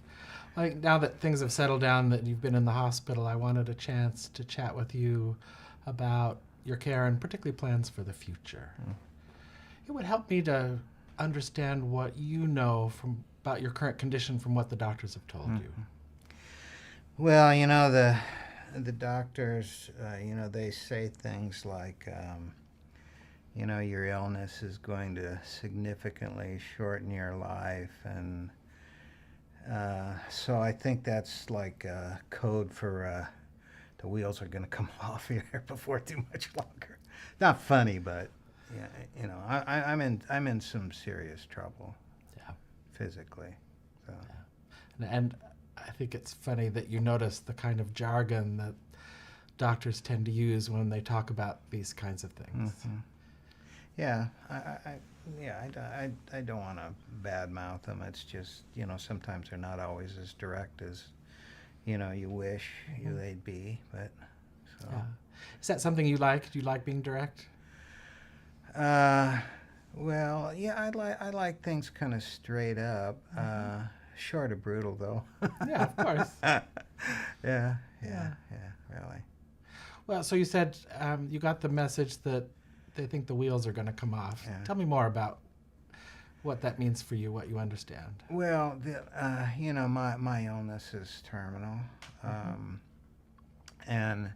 Like, now that things have settled down, that you've been in the hospital, I wanted a chance to chat with you about your care and particularly plans for the future. It would help me to understand what you know about your current condition from what the doctors have told you. Well, you know, the doctors, you know, they say things like, you know, your illness is going to significantly shorten your life, and so I think that's like a code for the wheels are going to come off here before too much longer. Not funny, but yeah, you know, I'm in some serious trouble. Yeah. Physically. So. Yeah. And I think it's funny that you notice the kind of jargon that doctors tend to use when they talk about these kinds of things. Mm-hmm. Yeah, I don't want to badmouth them. It's just, you know, sometimes they're not always as direct as, you know, you wish they'd be. But so. Yeah. Is that something you like? Do you like being direct? Well, yeah, I like things kind of straight up. Short of brutal, though. Yeah, of course. Yeah, really. Well, so you said you got the message that they think the wheels are going to come off. Yeah. Tell me more about what that means for you, what you understand. Well, you know, my illness is terminal, and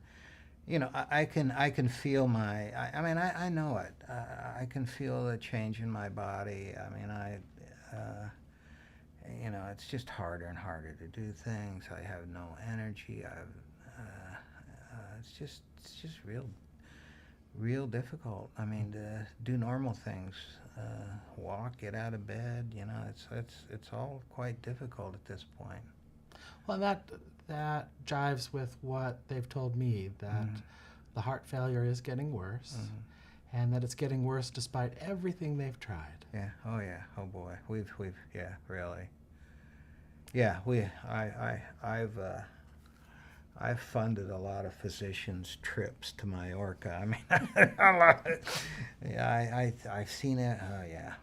you know, I can feel I mean, I know it. I can feel the change in my body. I mean, you know, it's just harder and harder to do things. I have no energy. It's just real difficult. I mean, to do normal things, walk, get out of bed. You know, it's all quite difficult at this point. Well, that jives with what they've told me, that the heart failure is getting worse, and that it's getting worse despite everything they've tried. Yeah. Oh yeah. Oh boy. We've yeah, really. Yeah. I've funded a lot of physicians' trips to Mallorca. I mean, a lot. Yeah. I've seen it. Oh yeah.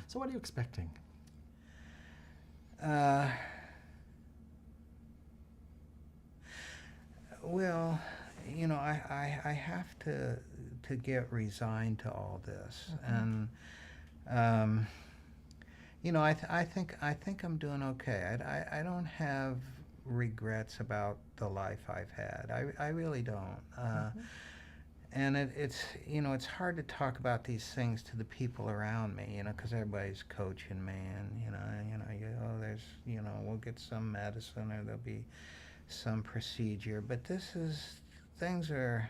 So what are you expecting? Well, you know, I have to get resigned to all this, and you know, I think I'm doing okay. I don't have regrets about the life I've had. I really don't. And it's you know, it's hard to talk about these things to the people around me, you know, because everybody's coaching me, and there's, you know, we'll get some medicine or there'll be some procedure, but things are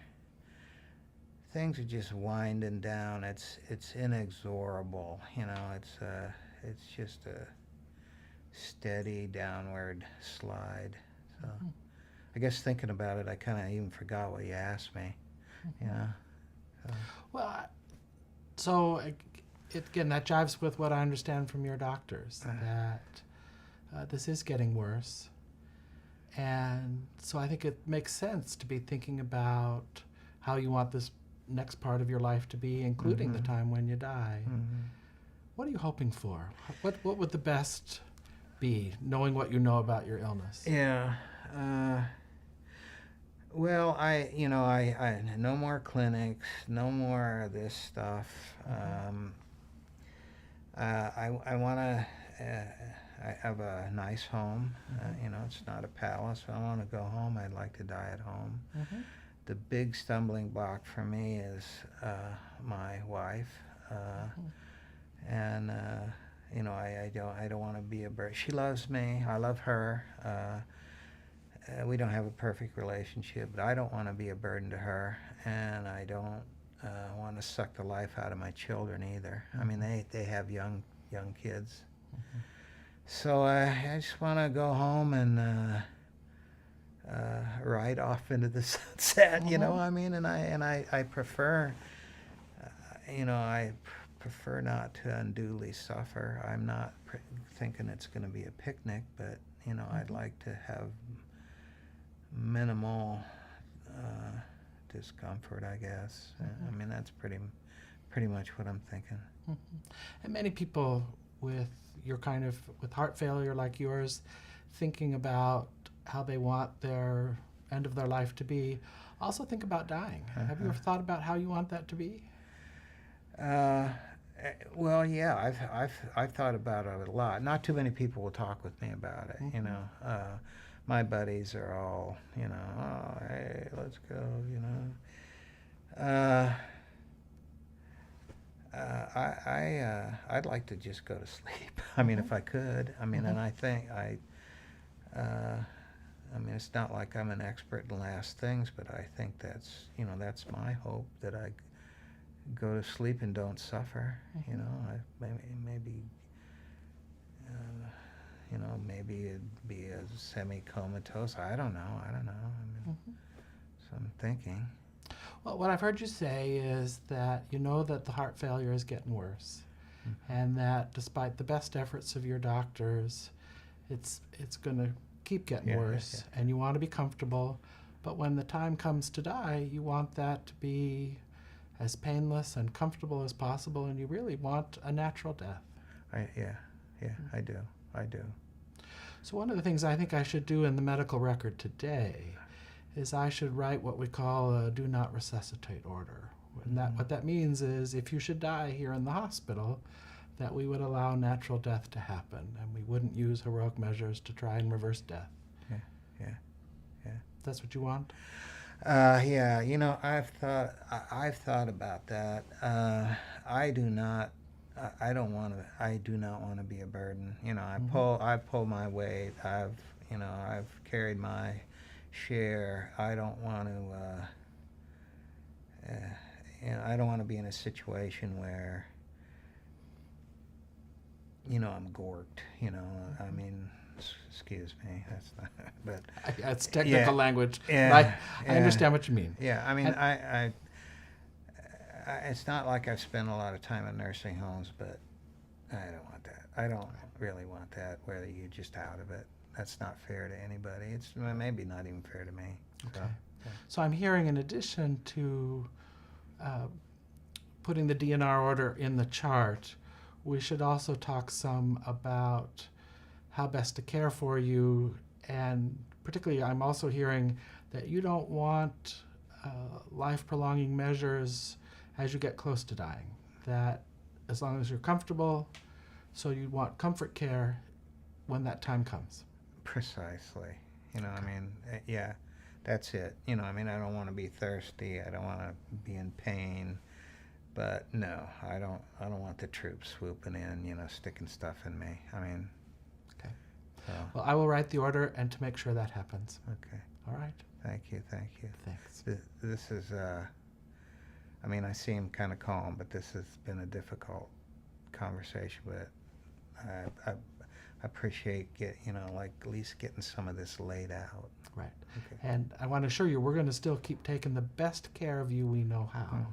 just winding down. It's inexorable, you know. It's just a steady downward slide. So I guess thinking about it, I kind of even forgot what you asked me. You know. Well, so again, that jives with what I understand from your doctors, that this is getting worse. And so I think it makes sense to be thinking about how you want this next part of your life to be, including the time when you die. What are you hoping for? What would the best be, knowing what you know about your illness? Yeah. Well, I no more clinics, no more of this stuff. I want to. I have a nice home. It's not a palace. I want to go home. I'd like to die at home. The big stumbling block for me is my wife, and I don't want to be a burden. She loves me. I love her. We don't have a perfect relationship, but I don't want to be a burden to her, and I don't want to suck the life out of my children either. I mean, they have young kids. So I just want to go home and ride off into the sunset, I mean, and I prefer, I prefer not to unduly suffer. I'm not thinking it's going to be a picnic, but, I'd like to have minimal discomfort, I guess. I mean, that's pretty much what I'm thinking. And many people with with heart failure like yours, thinking about how they want their end of their life to be, also think about dying. Have you ever thought about how you want that to be? Well, yeah, I've thought about it a lot. Not too many people will talk with me about it. My buddies are all, oh, hey, let's go. I'd like to just go to sleep. I mean, if I could. I mean, and I think I mean, it's not like I'm an expert in last things, but I think that's my hope, that I go to sleep and don't suffer. Maybe it'd be a semi-comatose. I don't know. I mean, so I'm thinking. Well, what I've heard you say is that you know that the heart failure is getting worse, and that despite the best efforts of your doctors, it's going to keep getting worse, and you want to be comfortable, but when the time comes to die, you want that to be as painless and comfortable as possible, and you really want a natural death. I do. So one of the things I think I should do in the medical record today is I should write what we call a do not resuscitate order. And what that means is if you should die here in the hospital, that we would allow natural death to happen, and we wouldn't use heroic measures to try and reverse death. Yeah. That's what you want? Yeah, I've thought about that. I do not want to be a burden. I pull my weight. I've carried my share. I don't want to be in a situation where I'm gorked. I mean, excuse me, that's not, but that's technical language. Yeah, I understand what you mean. Yeah, I mean, it's not like I've spent a lot of time in nursing homes, but I don't want that. I don't really want that, where you're just out of it. That's not fair to anybody. It's maybe not even fair to me. Okay. So I'm hearing, in addition to putting the DNR order in the chart, we should also talk some about how best to care for you, and particularly I'm also hearing that you don't want life-prolonging measures as you get close to dying, that as long as you're comfortable, so you want comfort care when that time comes. Precisely. I mean, yeah, that's it. I mean, I don't want to be thirsty. I don't want to be in pain. But no, I don't want the troops swooping in, sticking stuff in me. I mean. Okay. Well, I will write the order and to make sure that happens. Okay. All right. Thank you. Thanks. This is, I mean, I seem kind of calm, but this has been a difficult conversation. But I appreciate at least getting some of this laid out. Right. Okay. And I want to assure you, we're going to still keep taking the best care of you we know how.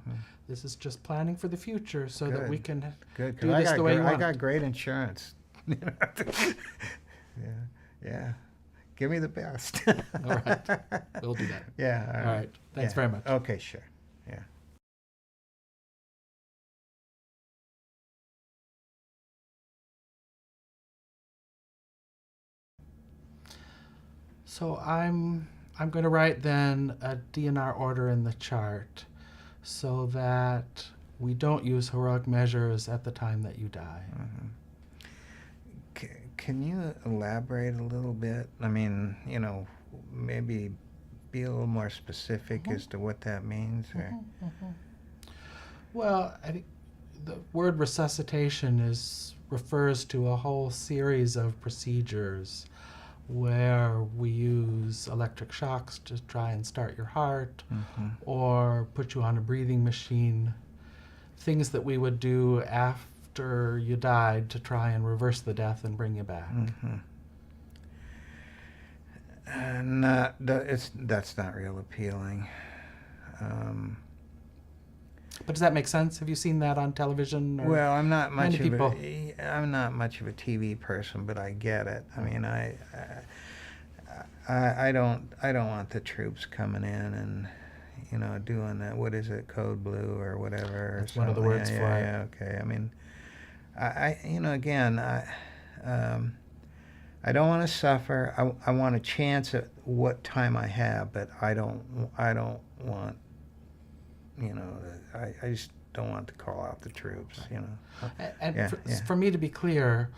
This is just planning for the future so that we can do this the way you want. I got great insurance. Yeah. Give me the best. All right. We'll do that. Yeah. All right. Thanks very much. Okay, sure. Yeah. So I'm I'm going to write then a DNR order in the chart so that we don't use heroic measures at the time that you die. Can you elaborate a little bit? I mean, you know, maybe be a little more specific as to what that means? Or? Well, I think the word resuscitation refers to a whole series of procedures where we use electric shocks to try and start your heart or put you on a breathing machine, things that we would do after you died to try and reverse the death and bring you back. That's not real appealing. But does that make sense? Have you seen that on television? Or well, I'm not much of people? I'm not much of a TV person, but I get it. I mean, I don't want the troops coming in and, you know, doing that. What is it, Code Blue or whatever? That's one of the words for it. Yeah, okay. I mean, you know, again, I don't want to suffer. I want a chance at what time I have, but I don't want, you know, I just don't want to call out the troops, you know. And for me to be clear,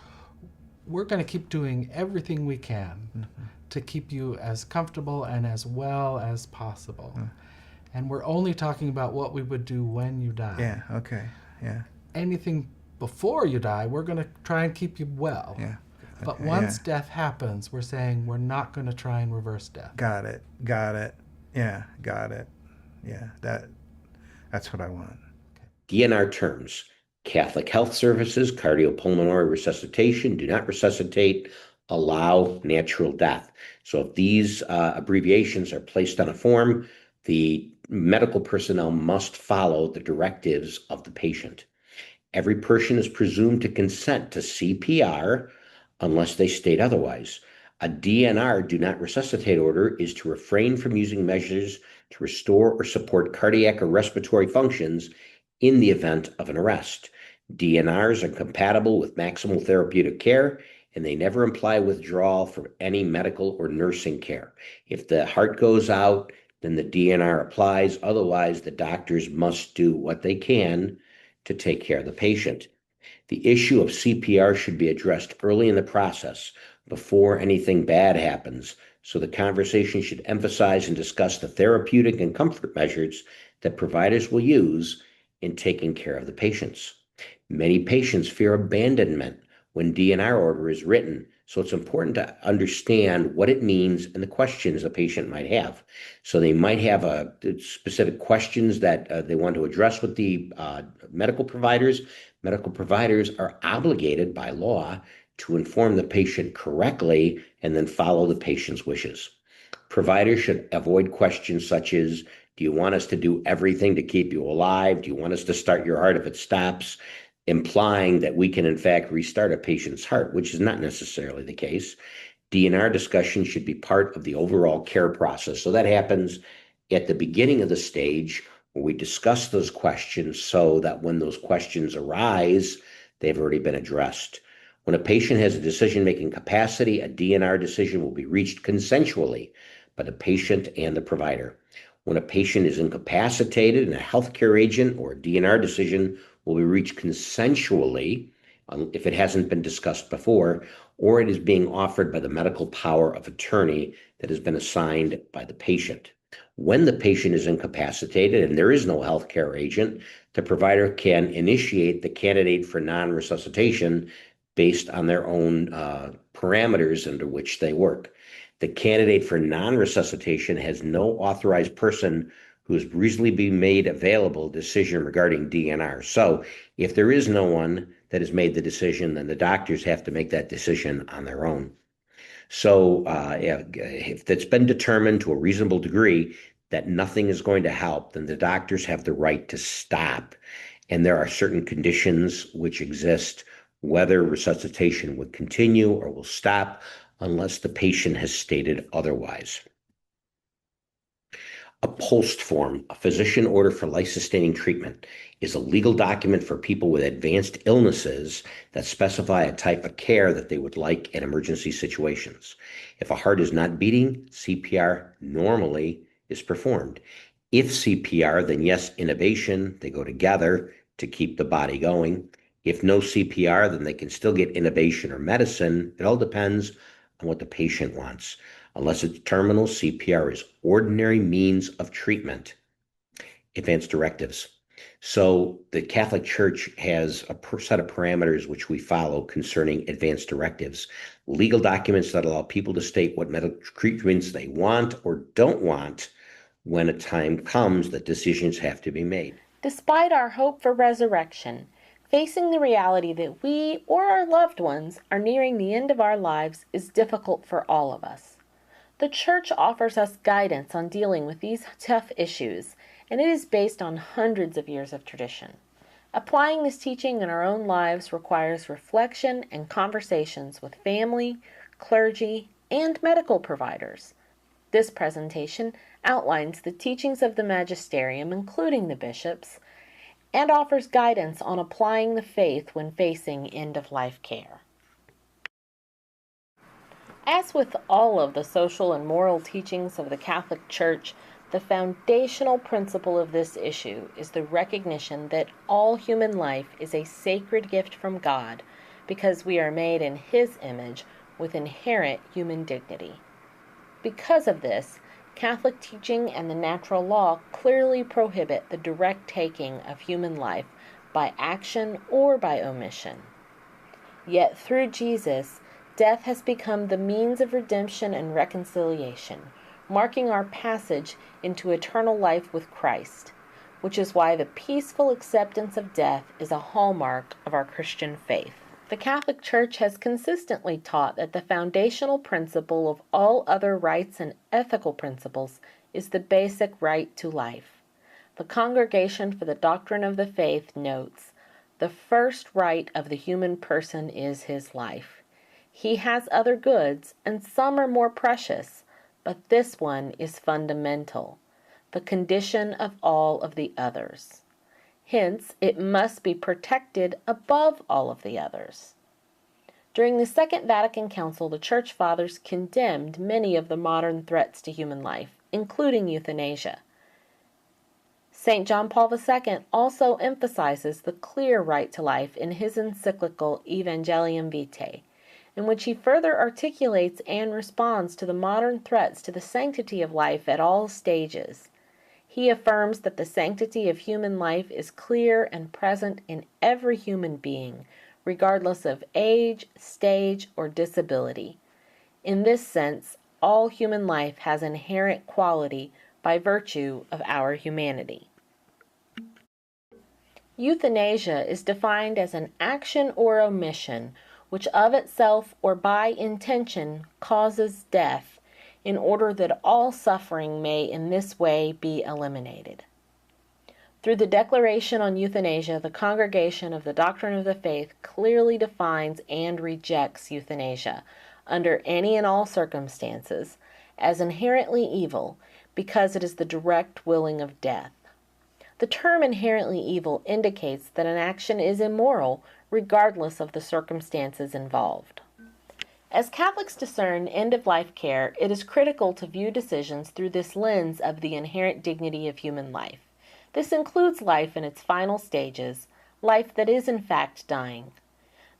we're going to keep doing everything we can to keep you as comfortable and as well as possible. And we're only talking about what we would do when you die. Yeah, okay, yeah. Anything before you die, we're going to try and keep you well. Yeah. But once death happens, we're saying we're not going to try and reverse death. Got it. Yeah, got it. Yeah, that's what I want. DNR terms: Catholic Health Services, cardiopulmonary resuscitation, do not resuscitate, allow natural death. So if these abbreviations are placed on a form, the medical personnel must follow the directives of the patient. Every person is presumed to consent to CPR unless they state otherwise. A DNR, do not resuscitate order, is to refrain from using measures to restore or support cardiac or respiratory functions in the event of an arrest. DNRs are compatible with maximal therapeutic care, and they never imply withdrawal from any medical or nursing care. If the heart goes out, then the DNR applies. Otherwise, the doctors must do what they can to take care of the patient. The issue of CPR should be addressed early in the process, before anything bad happens, so the conversation should emphasize and discuss the therapeutic and comfort measures that providers will use in taking care of the patients. Many patients fear abandonment when DNR order is written, so it's important to understand what it means and the questions a patient might have. So they might have specific questions that they want to address with the medical providers. Medical providers are obligated by law to inform the patient correctly and then follow the patient's wishes. Providers should avoid questions such as, do you want us to do everything to keep you alive? Do you want us to start your heart if it stops? Implying that we can in fact restart a patient's heart, which is not necessarily the case. DNR discussion should be part of the overall care process. So that happens at the beginning of the stage where we discuss those questions so that when those questions arise, they've already been addressed. When a patient has a decision-making capacity, a DNR decision will be reached consensually by the patient and the provider. When a patient is incapacitated and a healthcare agent or a DNR decision will be reached consensually if it hasn't been discussed before, or it is being offered by the medical power of attorney that has been assigned by the patient. When the patient is incapacitated and there is no healthcare agent, the provider can initiate the candidate for non-resuscitation based on their own parameters under which they work. The candidate for non-resuscitation has no authorized person who has reasonably been made available decision regarding DNR. So if there is no one that has made the decision, then the doctors have to make that decision on their own. So if it's been determined to a reasonable degree that nothing is going to help, then the doctors have the right to stop. And there are certain conditions which exist, whether resuscitation would continue or will stop unless the patient has stated otherwise. A POST form, a physician order for life-sustaining treatment, is a legal document for people with advanced illnesses that specify a type of care that they would like in emergency situations. If a heart is not beating, CPR normally is performed. If CPR, then yes, intubation, they go together to keep the body going. If no CPR, then they can still get intubation or medicine. It all depends on what the patient wants. Unless it's terminal, CPR is ordinary means of treatment. Advanced directives. So the Catholic Church has a set of parameters which we follow concerning advanced directives, legal documents that allow people to state what medical treatments they want or don't want when a time comes that decisions have to be made. Despite our hope for resurrection, facing the reality that we or our loved ones are nearing the end of our lives is difficult for all of us. The Church offers us guidance on dealing with these tough issues, and it is based on hundreds of years of tradition. Applying this teaching in our own lives requires reflection and conversations with family, clergy, and medical providers. This presentation outlines the teachings of the magisterium, including the bishops, and offers guidance on applying the faith when facing end-of-life care. As with all of the social and moral teachings of the Catholic Church, the foundational principle of this issue is the recognition that all human life is a sacred gift from God because we are made in His image with inherent human dignity. Because of this, Catholic teaching and the natural law clearly prohibit the direct taking of human life by action or by omission. Yet through Jesus, death has become the means of redemption and reconciliation, marking our passage into eternal life with Christ, which is why the peaceful acceptance of death is a hallmark of our Christian faith. The Catholic Church has consistently taught that the foundational principle of all other rights and ethical principles is the basic right to life. The Congregation for the Doctrine of the Faith notes, "The first right of the human person is his life. He has other goods, and some are more precious, but this one is fundamental, the condition of all of the others. Hence, it must be protected above all of the others." During the Second Vatican Council, the Church Fathers condemned many of the modern threats to human life, including euthanasia. St. John Paul II also emphasizes the clear right to life in his encyclical Evangelium Vitae, in which he further articulates and responds to the modern threats to the sanctity of life at all stages. He affirms that the sanctity of human life is clear and present in every human being, regardless of age, stage, or disability. In this sense, all human life has inherent quality by virtue of our humanity. Euthanasia is defined as an action or omission which of itself or by intention causes death, in order that all suffering may in this way be eliminated. Through the Declaration on Euthanasia, the Congregation of the Doctrine of the Faith clearly defines and rejects euthanasia, under any and all circumstances, as inherently evil, because it is the direct willing of death. The term inherently evil indicates that an action is immoral, regardless of the circumstances involved. As Catholics discern end-of-life care, it is critical to view decisions through this lens of the inherent dignity of human life. This includes life in its final stages, life that is in fact dying.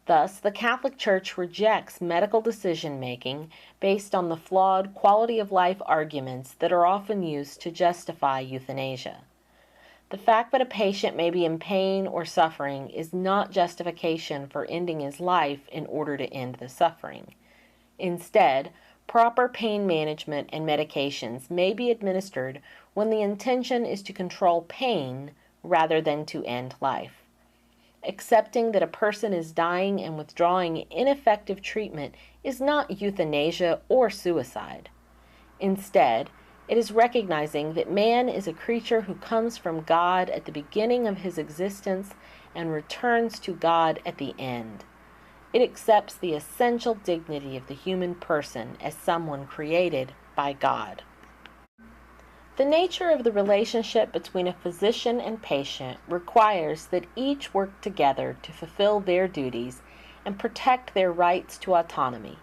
Thus, the Catholic Church rejects medical decision-making based on the flawed quality-of-life arguments that are often used to justify euthanasia. The fact that a patient may be in pain or suffering is not justification for ending his life in order to end the suffering. Instead, proper pain management and medications may be administered when the intention is to control pain rather than to end life. Accepting that a person is dying and withdrawing ineffective treatment is not euthanasia or suicide. Instead, it is recognizing that man is a creature who comes from God at the beginning of his existence and returns to God at the end. It accepts the essential dignity of the human person as someone created by God. The nature of the relationship between a physician and patient requires that each work together to fulfill their duties and protect their rights to autonomy.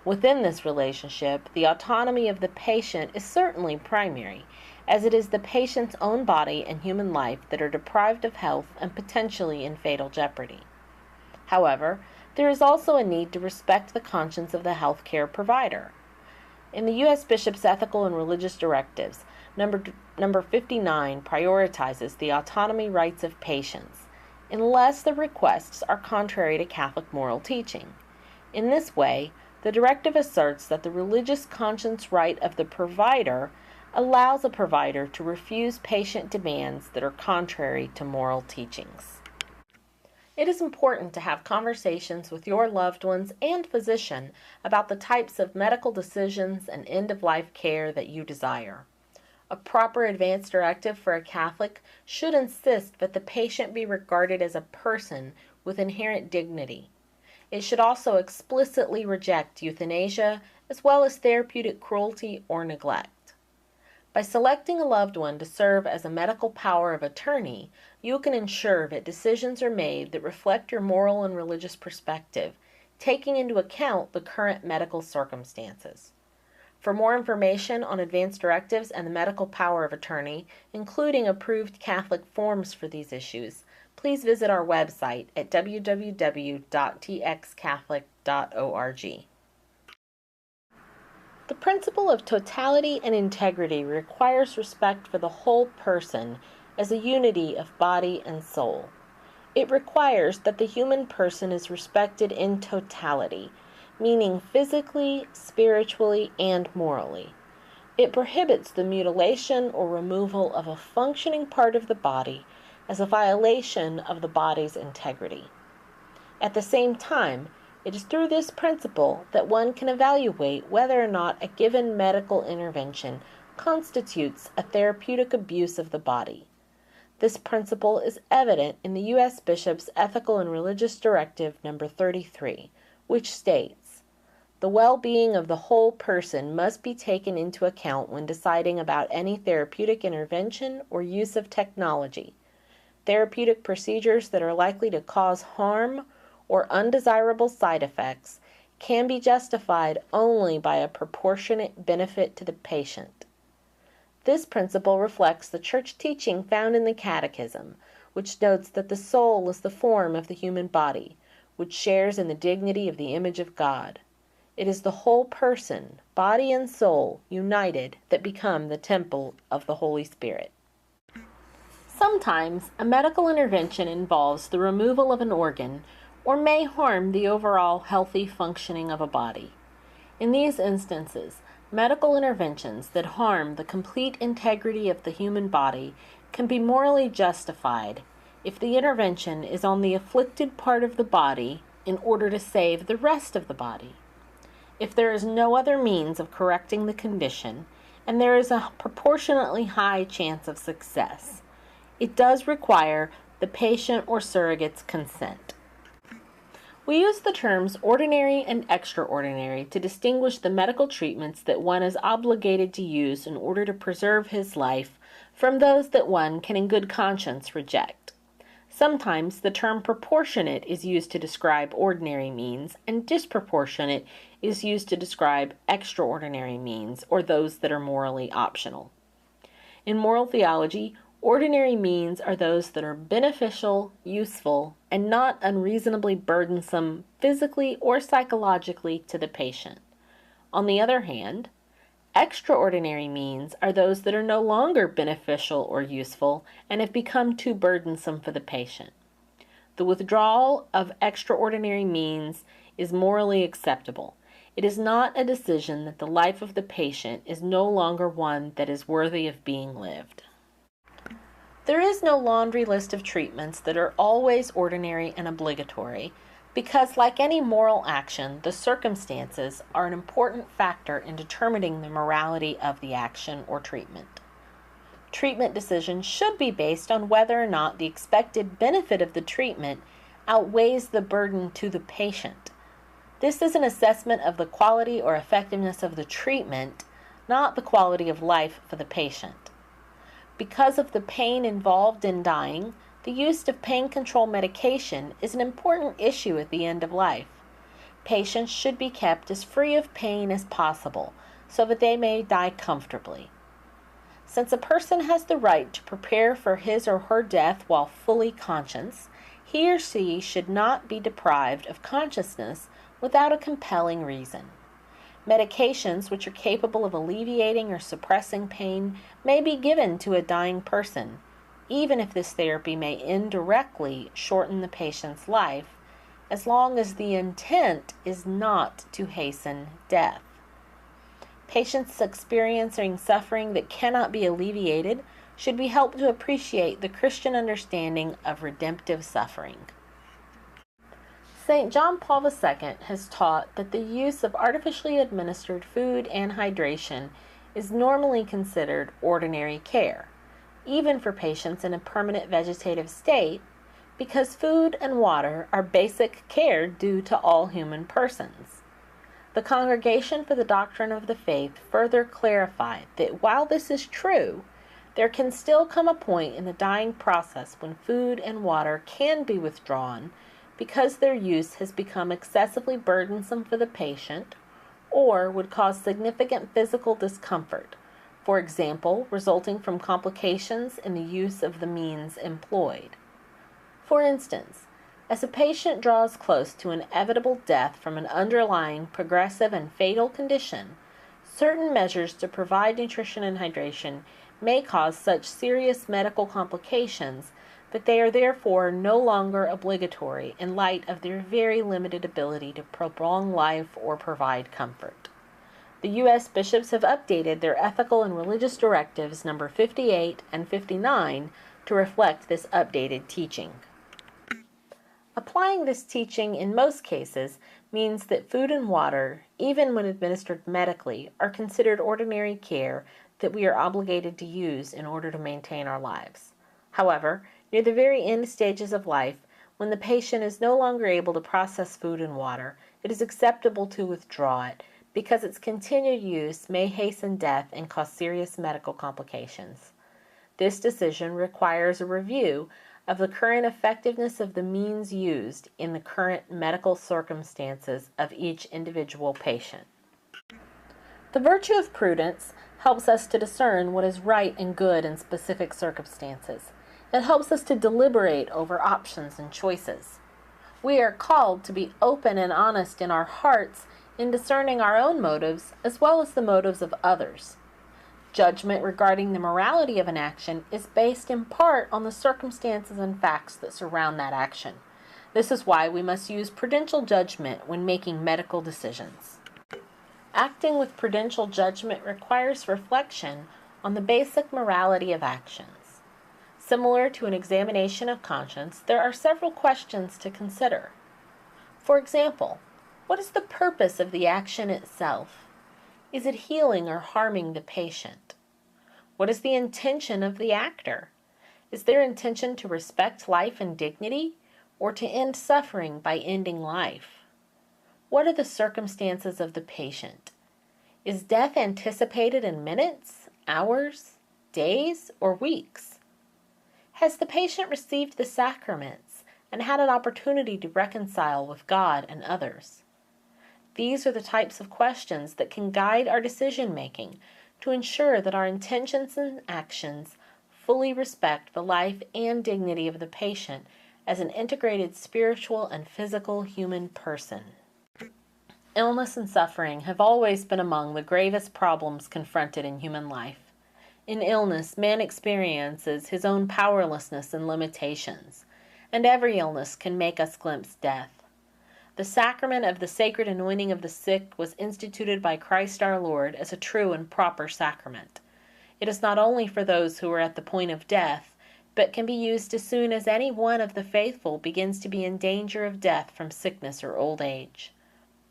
Within this relationship, the autonomy of the patient is certainly primary, as it is the patient's own body and human life that are deprived of health and potentially in fatal jeopardy. However, there is also a need to respect the conscience of the healthcare provider. In the U.S. Bishop's Ethical and Religious Directives, number 59 prioritizes the autonomy rights of patients, unless the requests are contrary to Catholic moral teaching. In this way, the directive asserts that the religious conscience right of the provider allows a provider to refuse patient demands that are contrary to moral teachings. It is important to have conversations with your loved ones and physician about the types of medical decisions and end-of-life care that you desire. A proper advance directive for a Catholic should insist that the patient be regarded as a person with inherent dignity. It should also explicitly reject euthanasia as well as therapeutic cruelty or neglect. By selecting a loved one to serve as a medical power of attorney, you can ensure that decisions are made that reflect your moral and religious perspective, taking into account the current medical circumstances. For more information on advance directives and the medical power of attorney, including approved Catholic forms for these issues, please visit our website at www.txcatholic.org. The principle of totality and integrity requires respect for the whole person as a unity of body and soul. It requires that the human person is respected in totality, meaning physically, spiritually, and morally. It prohibits the mutilation or removal of a functioning part of the body as a violation of the body's integrity. At the same time, it is through this principle that one can evaluate whether or not a given medical intervention constitutes a therapeutic abuse of the body. This principle is evident in the U.S. Bishop's Ethical and Religious Directive number 33, which states, "The well-being of the whole person must be taken into account when deciding about any therapeutic intervention or use of technology. Therapeutic procedures that are likely to cause harm or undesirable side effects can be justified only by a proportionate benefit to the patient." This principle reflects the church teaching found in the Catechism, which notes that the soul is the form of the human body, which shares in the dignity of the image of God. It is the whole person, body and soul, united, that become the temple of the Holy Spirit. Sometimes, a medical intervention involves the removal of an organ or may harm the overall healthy functioning of a body. In these instances, medical interventions that harm the complete integrity of the human body can be morally justified if the intervention is on the afflicted part of the body in order to save the rest of the body. If there is no other means of correcting the condition, and there is a proportionately high chance of success, it does require the patient or surrogate's consent. We use the terms ordinary and extraordinary to distinguish the medical treatments that one is obligated to use in order to preserve his life from those that one can in good conscience reject. Sometimes the term proportionate is used to describe ordinary means, and disproportionate is used to describe extraordinary means, or those that are morally optional. In moral theology, ordinary means are those that are beneficial, useful, and not unreasonably burdensome physically or psychologically to the patient. On the other hand, extraordinary means are those that are no longer beneficial or useful and have become too burdensome for the patient. The withdrawal of extraordinary means is morally acceptable. It is not a decision that the life of the patient is no longer one that is worthy of being lived. There is no laundry list of treatments that are always ordinary and obligatory, because like any moral action, the circumstances are an important factor in determining the morality of the action or treatment. Treatment decisions should be based on whether or not the expected benefit of the treatment outweighs the burden to the patient. This is an assessment of the quality or effectiveness of the treatment, not the quality of life for the patient. Because of the pain involved in dying, the use of pain control medication is an important issue at the end of life. Patients should be kept as free of pain as possible so that they may die comfortably. Since a person has the right to prepare for his or her death while fully conscious, he or she should not be deprived of consciousness without a compelling reason. Medications which are capable of alleviating or suppressing pain may be given to a dying person, even if this therapy may indirectly shorten the patient's life, as long as the intent is not to hasten death. Patients experiencing suffering that cannot be alleviated should be helped to appreciate the Christian understanding of redemptive suffering. St. John Paul II has taught that the use of artificially administered food and hydration is normally considered ordinary care, even for patients in a permanent vegetative state, because food and water are basic care due to all human persons. The Congregation for the Doctrine of the Faith further clarified that while this is true, there can still come a point in the dying process when food and water can be withdrawn because their use has become excessively burdensome for the patient or would cause significant physical discomfort, for example, resulting from complications in the use of the means employed. For instance, as a patient draws close to inevitable death from an underlying progressive and fatal condition, certain measures to provide nutrition and hydration may cause such serious medical complications that they are therefore no longer obligatory in light of their very limited ability to prolong life or provide comfort. The U.S. bishops have updated their ethical and religious directives number 58 and 59 to reflect this updated teaching. Applying this teaching in most cases means that food and water, even when administered medically, are considered ordinary care that we are obligated to use in order to maintain our lives. However, near the very end stages of life, when the patient is no longer able to process food and water, it is acceptable to withdraw it because its continued use may hasten death and cause serious medical complications. This decision requires a review of the current effectiveness of the means used in the current medical circumstances of each individual patient. The virtue of prudence helps us to discern what is right and good in specific circumstances. It helps us to deliberate over options and choices. We are called to be open and honest in our hearts in discerning our own motives as well as the motives of others. Judgment regarding the morality of an action is based in part on the circumstances and facts that surround that action. This is why we must use prudential judgment when making medical decisions. Acting with prudential judgment requires reflection on the basic morality of actions. Similar to an examination of conscience, there are several questions to consider. For example, what is the purpose of the action itself? Is it healing or harming the patient? What is the intention of the actor? Is their intention to respect life and dignity, or to end suffering by ending life? What are the circumstances of the patient? Is death anticipated in minutes, hours, days, or weeks? Has the patient received the sacraments and had an opportunity to reconcile with God and others? These are the types of questions that can guide our decision-making to ensure that our intentions and actions fully respect the life and dignity of the patient as an integrated spiritual and physical human person. Illness and suffering have always been among the gravest problems confronted in human life. In illness, man experiences his own powerlessness and limitations, and every illness can make us glimpse death. The sacrament of the sacred anointing of the sick was instituted by Christ our Lord as a true and proper sacrament. It is not only for those who are at the point of death, but can be used as soon as any one of the faithful begins to be in danger of death from sickness or old age.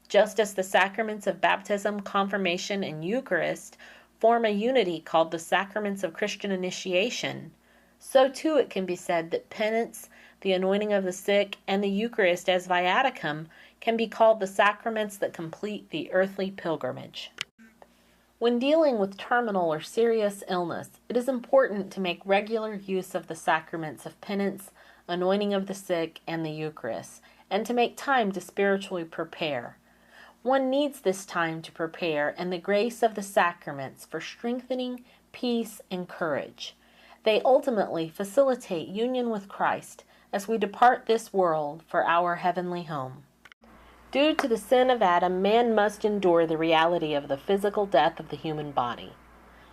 Just as the sacraments of baptism, confirmation, and Eucharist form a unity called the sacraments of Christian initiation, so too it can be said that penance, the anointing of the sick, and the Eucharist as viaticum can be called the sacraments that complete the earthly pilgrimage. When dealing with terminal or serious illness, it is important to make regular use of the sacraments of penance, anointing of the sick, and the Eucharist, and to make time to spiritually prepare. One needs this time to prepare and the grace of the sacraments for strengthening, peace, and courage. They ultimately facilitate union with Christ as we depart this world for our heavenly home. Due to the sin of Adam, man must endure the reality of the physical death of the human body.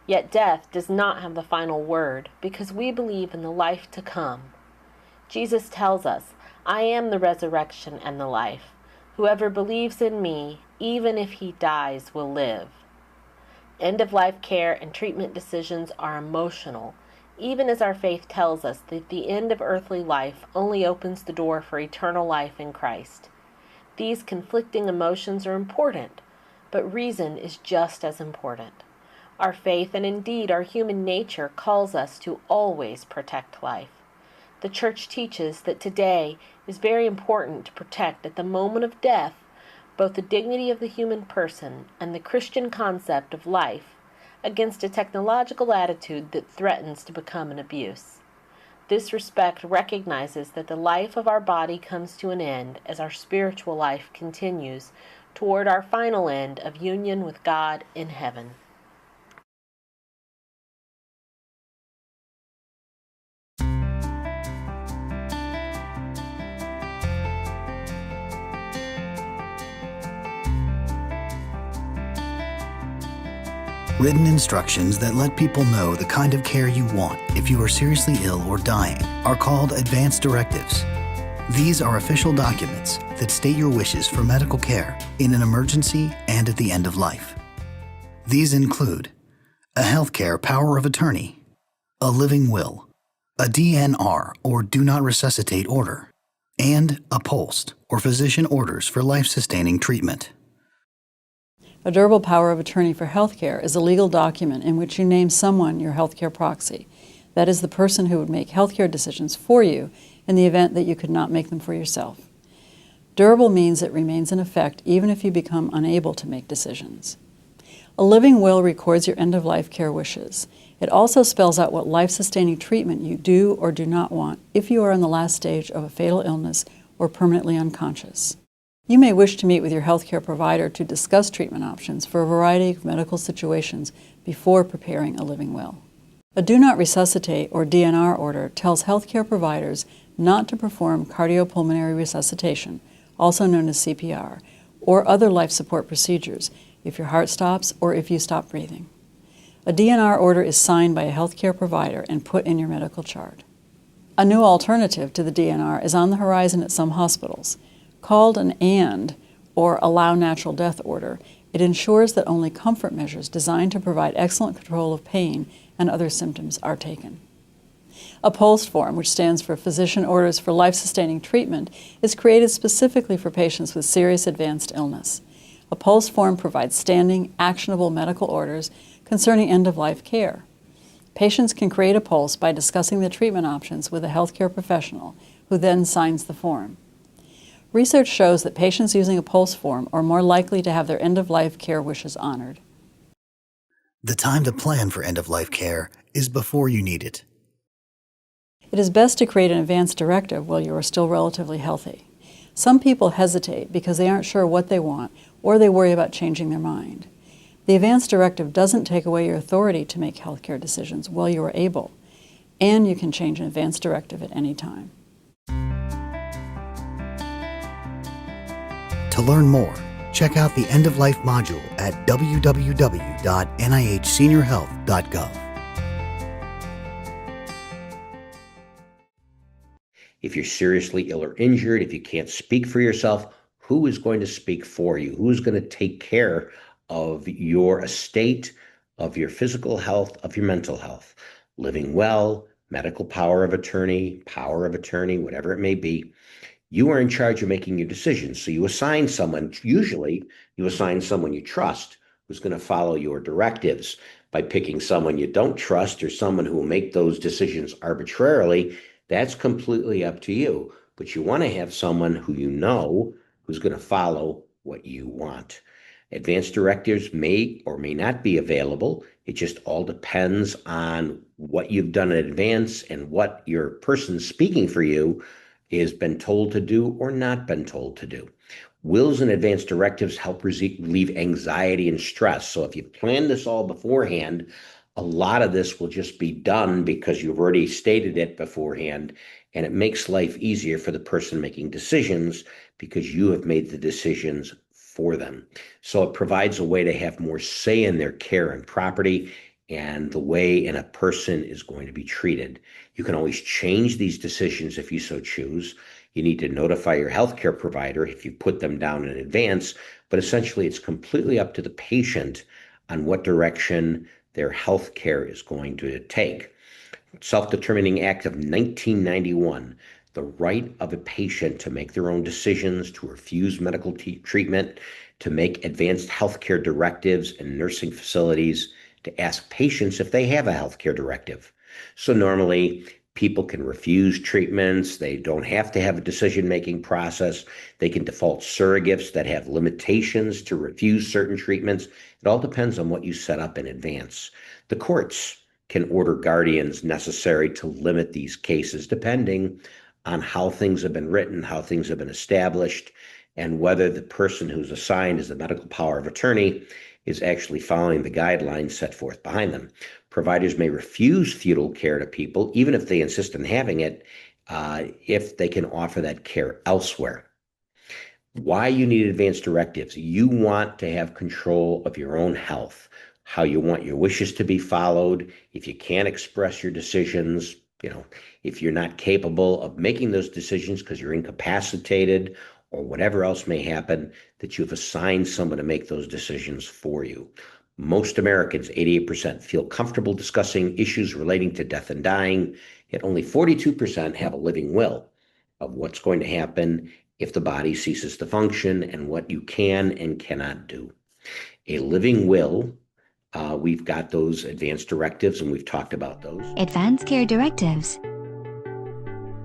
Yet death does not have the final word because we believe in the life to come. Jesus tells us, "I am the resurrection and the life. Whoever believes in me, even if he dies, will live." End-of-life care and treatment decisions are emotional, even as our faith tells us that the end of earthly life only opens the door for eternal life in Christ. These conflicting emotions are important, but reason is just as important. Our faith and indeed our human nature calls us to always protect life. The Church teaches that today is very important to protect at the moment of death both the dignity of the human person and the Christian concept of life against a technological attitude that threatens to become an abuse. This respect recognizes that the life of our body comes to an end as our spiritual life continues toward our final end of union with God in heaven. Written instructions that let people know the kind of care you want if you are seriously ill or dying are called advance directives. These are official documents that state your wishes for medical care in an emergency and at the end of life. These include a healthcare power of attorney, a living will, a DNR or do not resuscitate order, and a POST or physician orders for life-sustaining treatment. A durable power of attorney for healthcare is a legal document in which you name someone your healthcare proxy. That is the person who would make healthcare decisions for you in the event that you could not make them for yourself. Durable means it remains in effect even if you become unable to make decisions. A living will records your end-of-life care wishes. It also spells out what life-sustaining treatment you do or do not want if you are in the last stage of a fatal illness or permanently unconscious. You may wish to meet with your healthcare provider to discuss treatment options for a variety of medical situations before preparing a living will. A Do Not Resuscitate or DNR order tells healthcare providers not to perform cardiopulmonary resuscitation, also known as CPR, or other life support procedures if your heart stops or if you stop breathing. A DNR order is signed by a healthcare provider and put in your medical chart. A new alternative to the DNR is on the horizon at some hospitals. Called an AND, or Allow Natural Death Order, it ensures that only comfort measures designed to provide excellent control of pain and other symptoms are taken. A POST form, which stands for Physician Orders for Life-Sustaining Treatment, is created specifically for patients with serious advanced illness. A POST form provides standing, actionable medical orders concerning end-of-life care. Patients can create a POST by discussing the treatment options with a healthcare professional, who then signs the form. Research shows that patients using a POST form are more likely to have their end-of-life care wishes honored. The time to plan for end-of-life care is before you need it. It is best to create an advance directive while you are still relatively healthy. Some people hesitate because they aren't sure what they want or they worry about changing their mind. The advance directive doesn't take away your authority to make healthcare decisions while you are able, and you can change an advance directive at any time. To learn more, check out the end-of-life module at www.nihseniorhealth.gov. If you're seriously ill or injured, if you can't speak for yourself, who is going to speak for you? Who is going to take care of your estate, of your physical health, of your mental health? Living well, medical power of attorney, whatever it may be. You are in charge of making your decisions. So you assign someone, usually you assign someone you trust who's going to follow your directives. By picking someone you don't trust or someone who will make those decisions arbitrarily, that's completely up to you. But you want to have someone who you know who's going to follow what you want. Advance directives may or may not be available. It just all depends on what you've done in advance and what your person speaking for you has been told to do or not been told to do. Wills and advance directives help relieve anxiety and stress. So if you plan this all beforehand, a lot of this will just be done because you've already stated it beforehand, and it makes life easier for the person making decisions because you have made the decisions for them. So it provides a way to have more say in their care and property and the way a person is going to be treated. You can always change these decisions if you so choose. You need to notify your healthcare provider if you put them down in advance, but essentially it's completely up to the patient on what direction their health care is going to take. Self-Determining Act of 1991, the right of a patient to make their own decisions, to refuse medical treatment, to make advanced healthcare directives in nursing facilities, to ask patients if they have a healthcare directive. So normally, people can refuse treatments. They don't have to have a decision-making process. They can default surrogates that have limitations to refuse certain treatments. It all depends on what you set up in advance. The courts can order guardians necessary to limit these cases depending on how things have been written, how things have been established, and whether the person who's assigned as the medical power of attorney is actually following the guidelines set forth behind them. Providers may refuse fetal care to people, even if they insist on having it, if they can offer that care elsewhere. Why you need advanced directives? You want to have control of your own health, how you want your wishes to be followed. If you can't express your decisions, if you're not capable of making those decisions because you're incapacitated or whatever else may happen, that you've assigned someone to make those decisions for you. Most Americans, 88%, feel comfortable discussing issues relating to death and dying, yet only 42% have a living will of what's going to happen if the body ceases to function and what you can and cannot do. A living will, we've got those advanced directives and we've talked about those. Advanced care directives.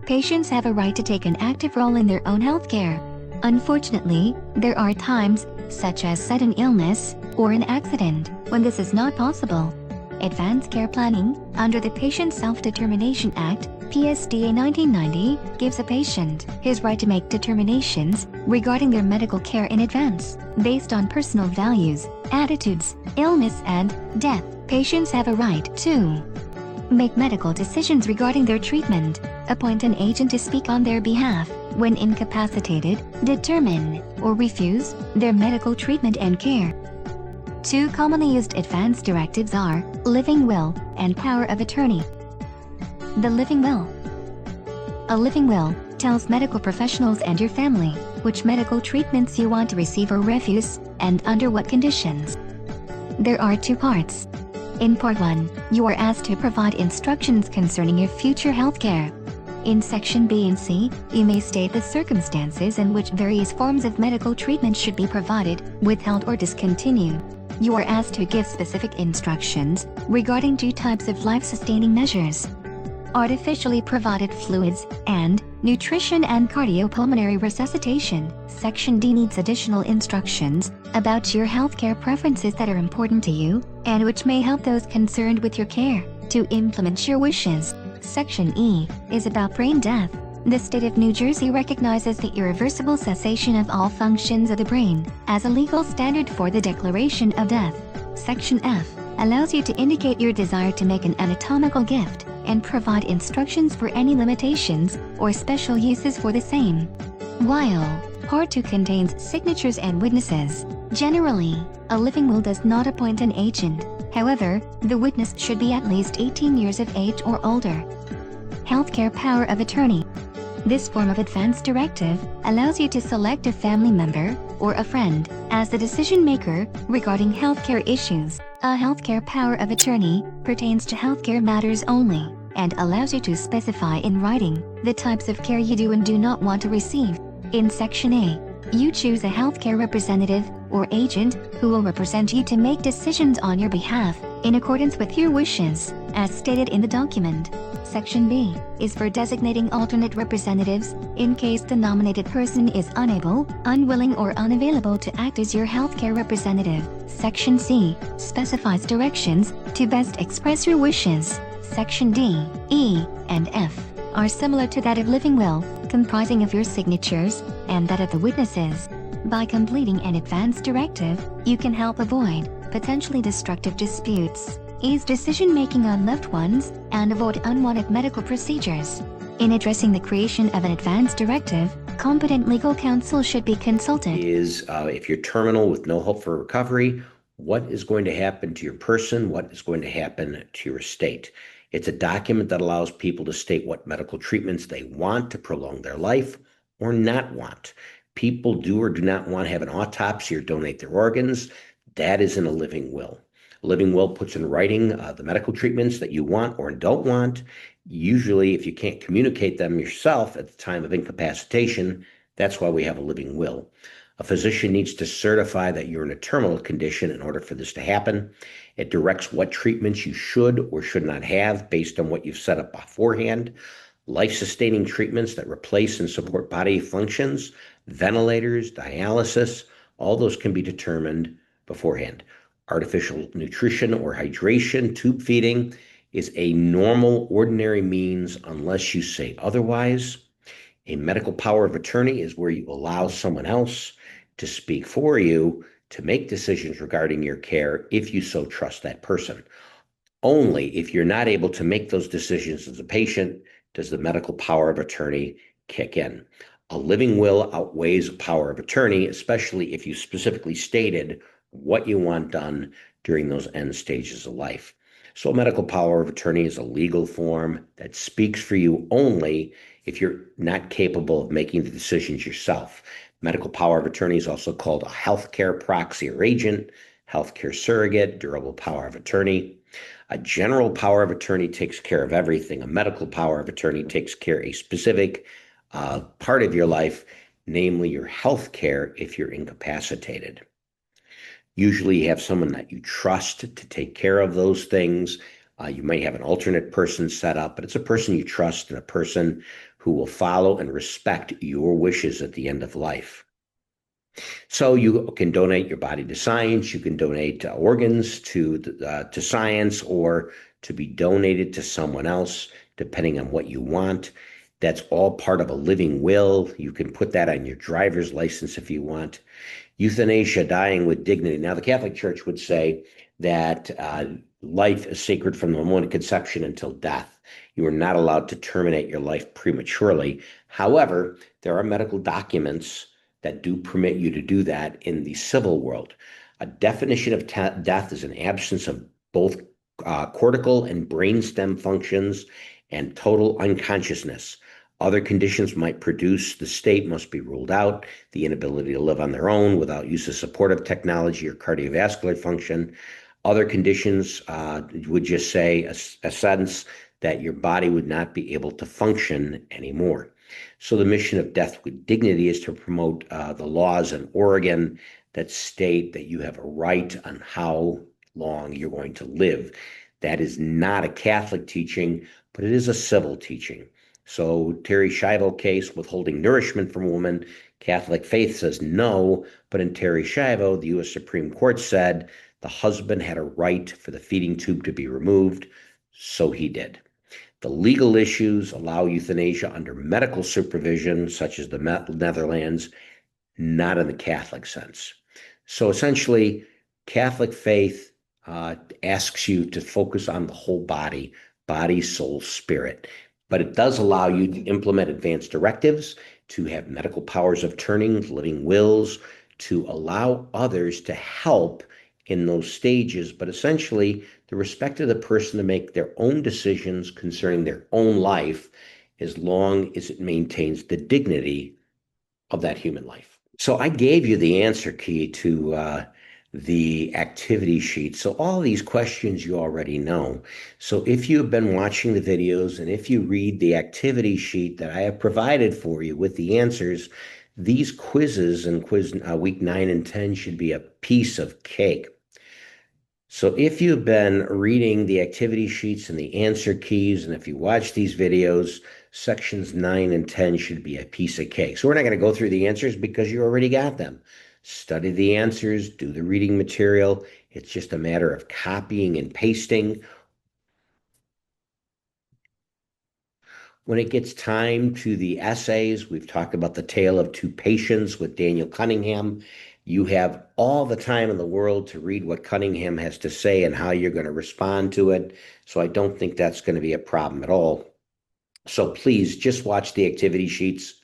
Patients have a right to take an active role in their own health care. Unfortunately, there are times, such as sudden illness or an accident, when this is not possible. Advanced care planning, under the Patient Self-Determination Act, PSDA 1990, gives a patient his right to make determinations regarding their medical care in advance, based on personal values, attitudes, illness, and death. Patients have a right to make medical decisions regarding their treatment, appoint an agent to speak on their behalf when incapacitated, determine or refuse their medical treatment and care. Two commonly used advanced directives are living will and power of attorney. The living will. A living will tells medical professionals and your family which medical treatments you want to receive or refuse, and under what conditions. There are two parts. In Part 1, you are asked to provide instructions concerning your future health care. In Section B and C, you may state the circumstances in which various forms of medical treatment should be provided, withheld, or discontinued. You are asked to give specific instructions regarding two types of life-sustaining measures: artificially provided fluids, and nutrition and cardiopulmonary resuscitation. Section D needs additional instructions about your healthcare preferences that are important to you, and which may help those concerned with your care to implement your wishes. Section E is about brain death. The state of New Jersey recognizes the irreversible cessation of all functions of the brain as a legal standard for the declaration of death. Section F allows you to indicate your desire to make an anatomical gift and provide instructions for any limitations or special uses for the same. While Part 2 contains signatures and witnesses, generally, a living will does not appoint an agent. However, the witness should be at least 18 years of age or older. Healthcare power of attorney. This form of advance directive allows you to select a family member or a friend as the decision maker regarding healthcare issues. A healthcare power of attorney pertains to healthcare matters only and allows you to specify in writing the types of care you do and do not want to receive. In Section A, you choose a healthcare representative or agent who will represent you to make decisions on your behalf in accordance with your wishes, as stated in the document. Section B is for designating alternate representatives in case the nominated person is unable, unwilling, or unavailable to act as your healthcare representative. Section C specifies directions to best express your wishes. Section D, E, and F are similar to that of living will, comprising of your signatures and that of the witnesses. By completing an advance directive, you can help avoid potentially destructive disputes, ease decision-making on loved ones, and avoid unwanted medical procedures. In addressing the creation of an advance directive, competent legal counsel should be consulted. If you're terminal with no hope for recovery, what is going to happen to your person? What is going to happen to your estate? It's a document that allows people to state what medical treatments they want to prolong their life or not want. People do or do not want to have an autopsy or donate their organs. That is in a living will. A living will puts in writing the medical treatments that you want or don't want. Usually, if you can't communicate them yourself at the time of incapacitation, that's why we have a living will. A physician needs to certify that you're in a terminal condition in order for this to happen. It directs what treatments you should or should not have based on what you've set up beforehand. Life-sustaining treatments that replace and support body functions, ventilators, dialysis, all those can be determined beforehand. Artificial nutrition or hydration, tube feeding is a normal, ordinary means unless you say otherwise. A medical power of attorney is where you allow someone else to speak for you to make decisions regarding your care if you so trust that person. Only if you're not able to make those decisions as a patient does the medical power of attorney kick in. A living will outweighs a power of attorney, especially if you specifically stated what you want done during those end stages of life. So a medical power of attorney is a legal form that speaks for you only if you're not capable of making the decisions yourself. Medical power of attorney is also called a healthcare proxy or agent, healthcare surrogate, durable power of attorney. A general power of attorney takes care of everything. A medical power of attorney takes care of a specific part of your life, namely your health care if you're incapacitated. Usually you have someone that you trust to take care of those things. You might have an alternate person set up, but it's a person you trust and a person who will follow and respect your wishes at the end of life. So you can donate your body to science, you can donate organs to science, or to be donated to someone else, depending on what you want. That's all part of a living will. You can put that on your driver's license if you want. Euthanasia, dying with dignity. Now, the Catholic Church would say that life is sacred from the moment of conception until death. You are not allowed to terminate your life prematurely. However, there are medical documents that do permit you to do that in the civil world. A definition of death is an absence of both cortical and brainstem functions and total unconsciousness. Other conditions might produce the state must be ruled out, the inability to live on their own without use of supportive technology or cardiovascular function. Other conditions would just say a sense that your body would not be able to function anymore. So the mission of Death with Dignity is to promote the laws in Oregon that state that you have a right on how long you're going to live. That is not a Catholic teaching, but it is a civil teaching. So Terry Schiavo case, withholding nourishment from women, Catholic faith says no, but in Terry Schiavo, the U.S. Supreme Court said the husband had a right for the feeding tube to be removed, so he did. The legal issues allow euthanasia under medical supervision, such as the Netherlands, not in the Catholic sense. So essentially, Catholic faith asks you to focus on the whole body, soul, spirit. But it does allow you to implement advanced directives, to have medical powers of attorney, living wills, to allow others to help in those stages, but essentially the respect of the person to make their own decisions concerning their own life, as long as it maintains the dignity of that human life. So I gave you the answer key to the activity sheet. So all these questions you already know. So if you've been watching the videos and if you read the activity sheet that I have provided for you with the answers, these quizzes in quiz week 9 and 10 should be a piece of cake. So if you've been reading the activity sheets and the answer keys, and if you watch these videos, sections 9 and 10 should be a piece of cake. So we're not going to go through the answers because you already got them. Study the answers, do the reading material. It's just a matter of copying and pasting. When it gets time to the essays, we've talked about the tale of two patients with Daniel Cunningham. You have all the time in the world to read what Cunningham has to say and how you're going to respond to it. So I don't think that's going to be a problem at all. So please just watch the activity sheets.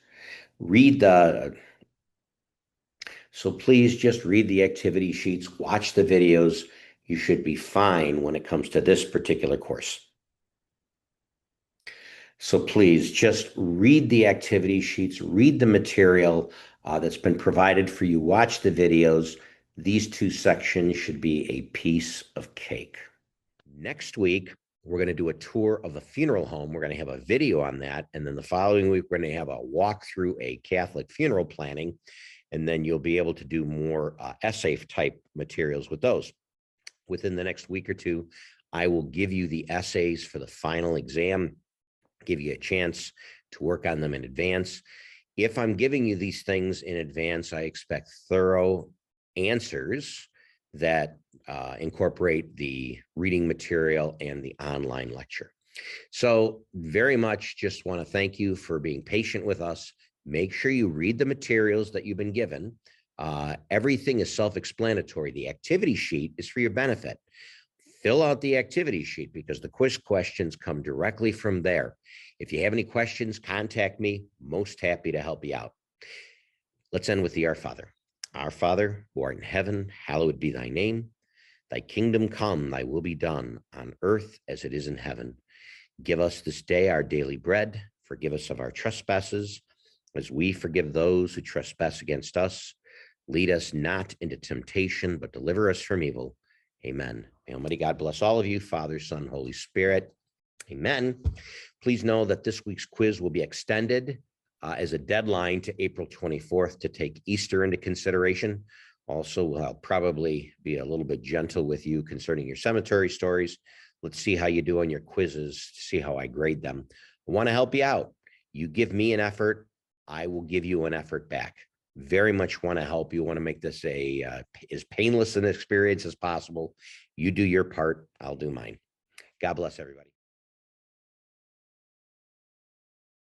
So please just read the activity sheets, watch the videos. You should be fine when it comes to this particular course. So please just read the activity sheets, read the material that's been provided for you, watch the videos. These two sections should be a piece of cake. Next week, we're going to do a tour of the funeral home. We're going to have a video on that. And then the following week, we're going to have a walk through a Catholic funeral planning. And then you'll be able to do more essay type materials with those. Within the next week or two, I will give you the essays for the final exam, give you a chance to work on them in advance. If I'm giving you these things in advance, I expect thorough answers that incorporate the reading material and the online lecture. So very much just want to thank you for being patient with us. Make sure you read the materials that you've been given. Everything is self-explanatory. The activity sheet is for your benefit. Fill out the activity sheet because the quiz questions come directly from there. If you have any questions, contact me. Most happy to help you out. Let's end with the Our Father. Our Father, who art in heaven, hallowed be thy name. Thy kingdom come, thy will be done on earth as it is in heaven. Give us this day our daily bread. Forgive us of our trespasses, as we forgive those who trespass against us. Lead us not into temptation, but deliver us from evil. Amen. May Almighty God bless all of you, Father, Son, Holy Spirit. Amen. Please know that this week's quiz will be extended as a deadline to April 24th to take Easter into consideration. Also, I'll probably be a little bit gentle with you concerning your cemetery stories. Let's see how you do on your quizzes, see how I grade them. I want to help you out. You give me an effort, I will give you an effort back. Very much want to help you. Want to make this as painless an experience as possible. You do your part, I'll do mine. God bless everybody.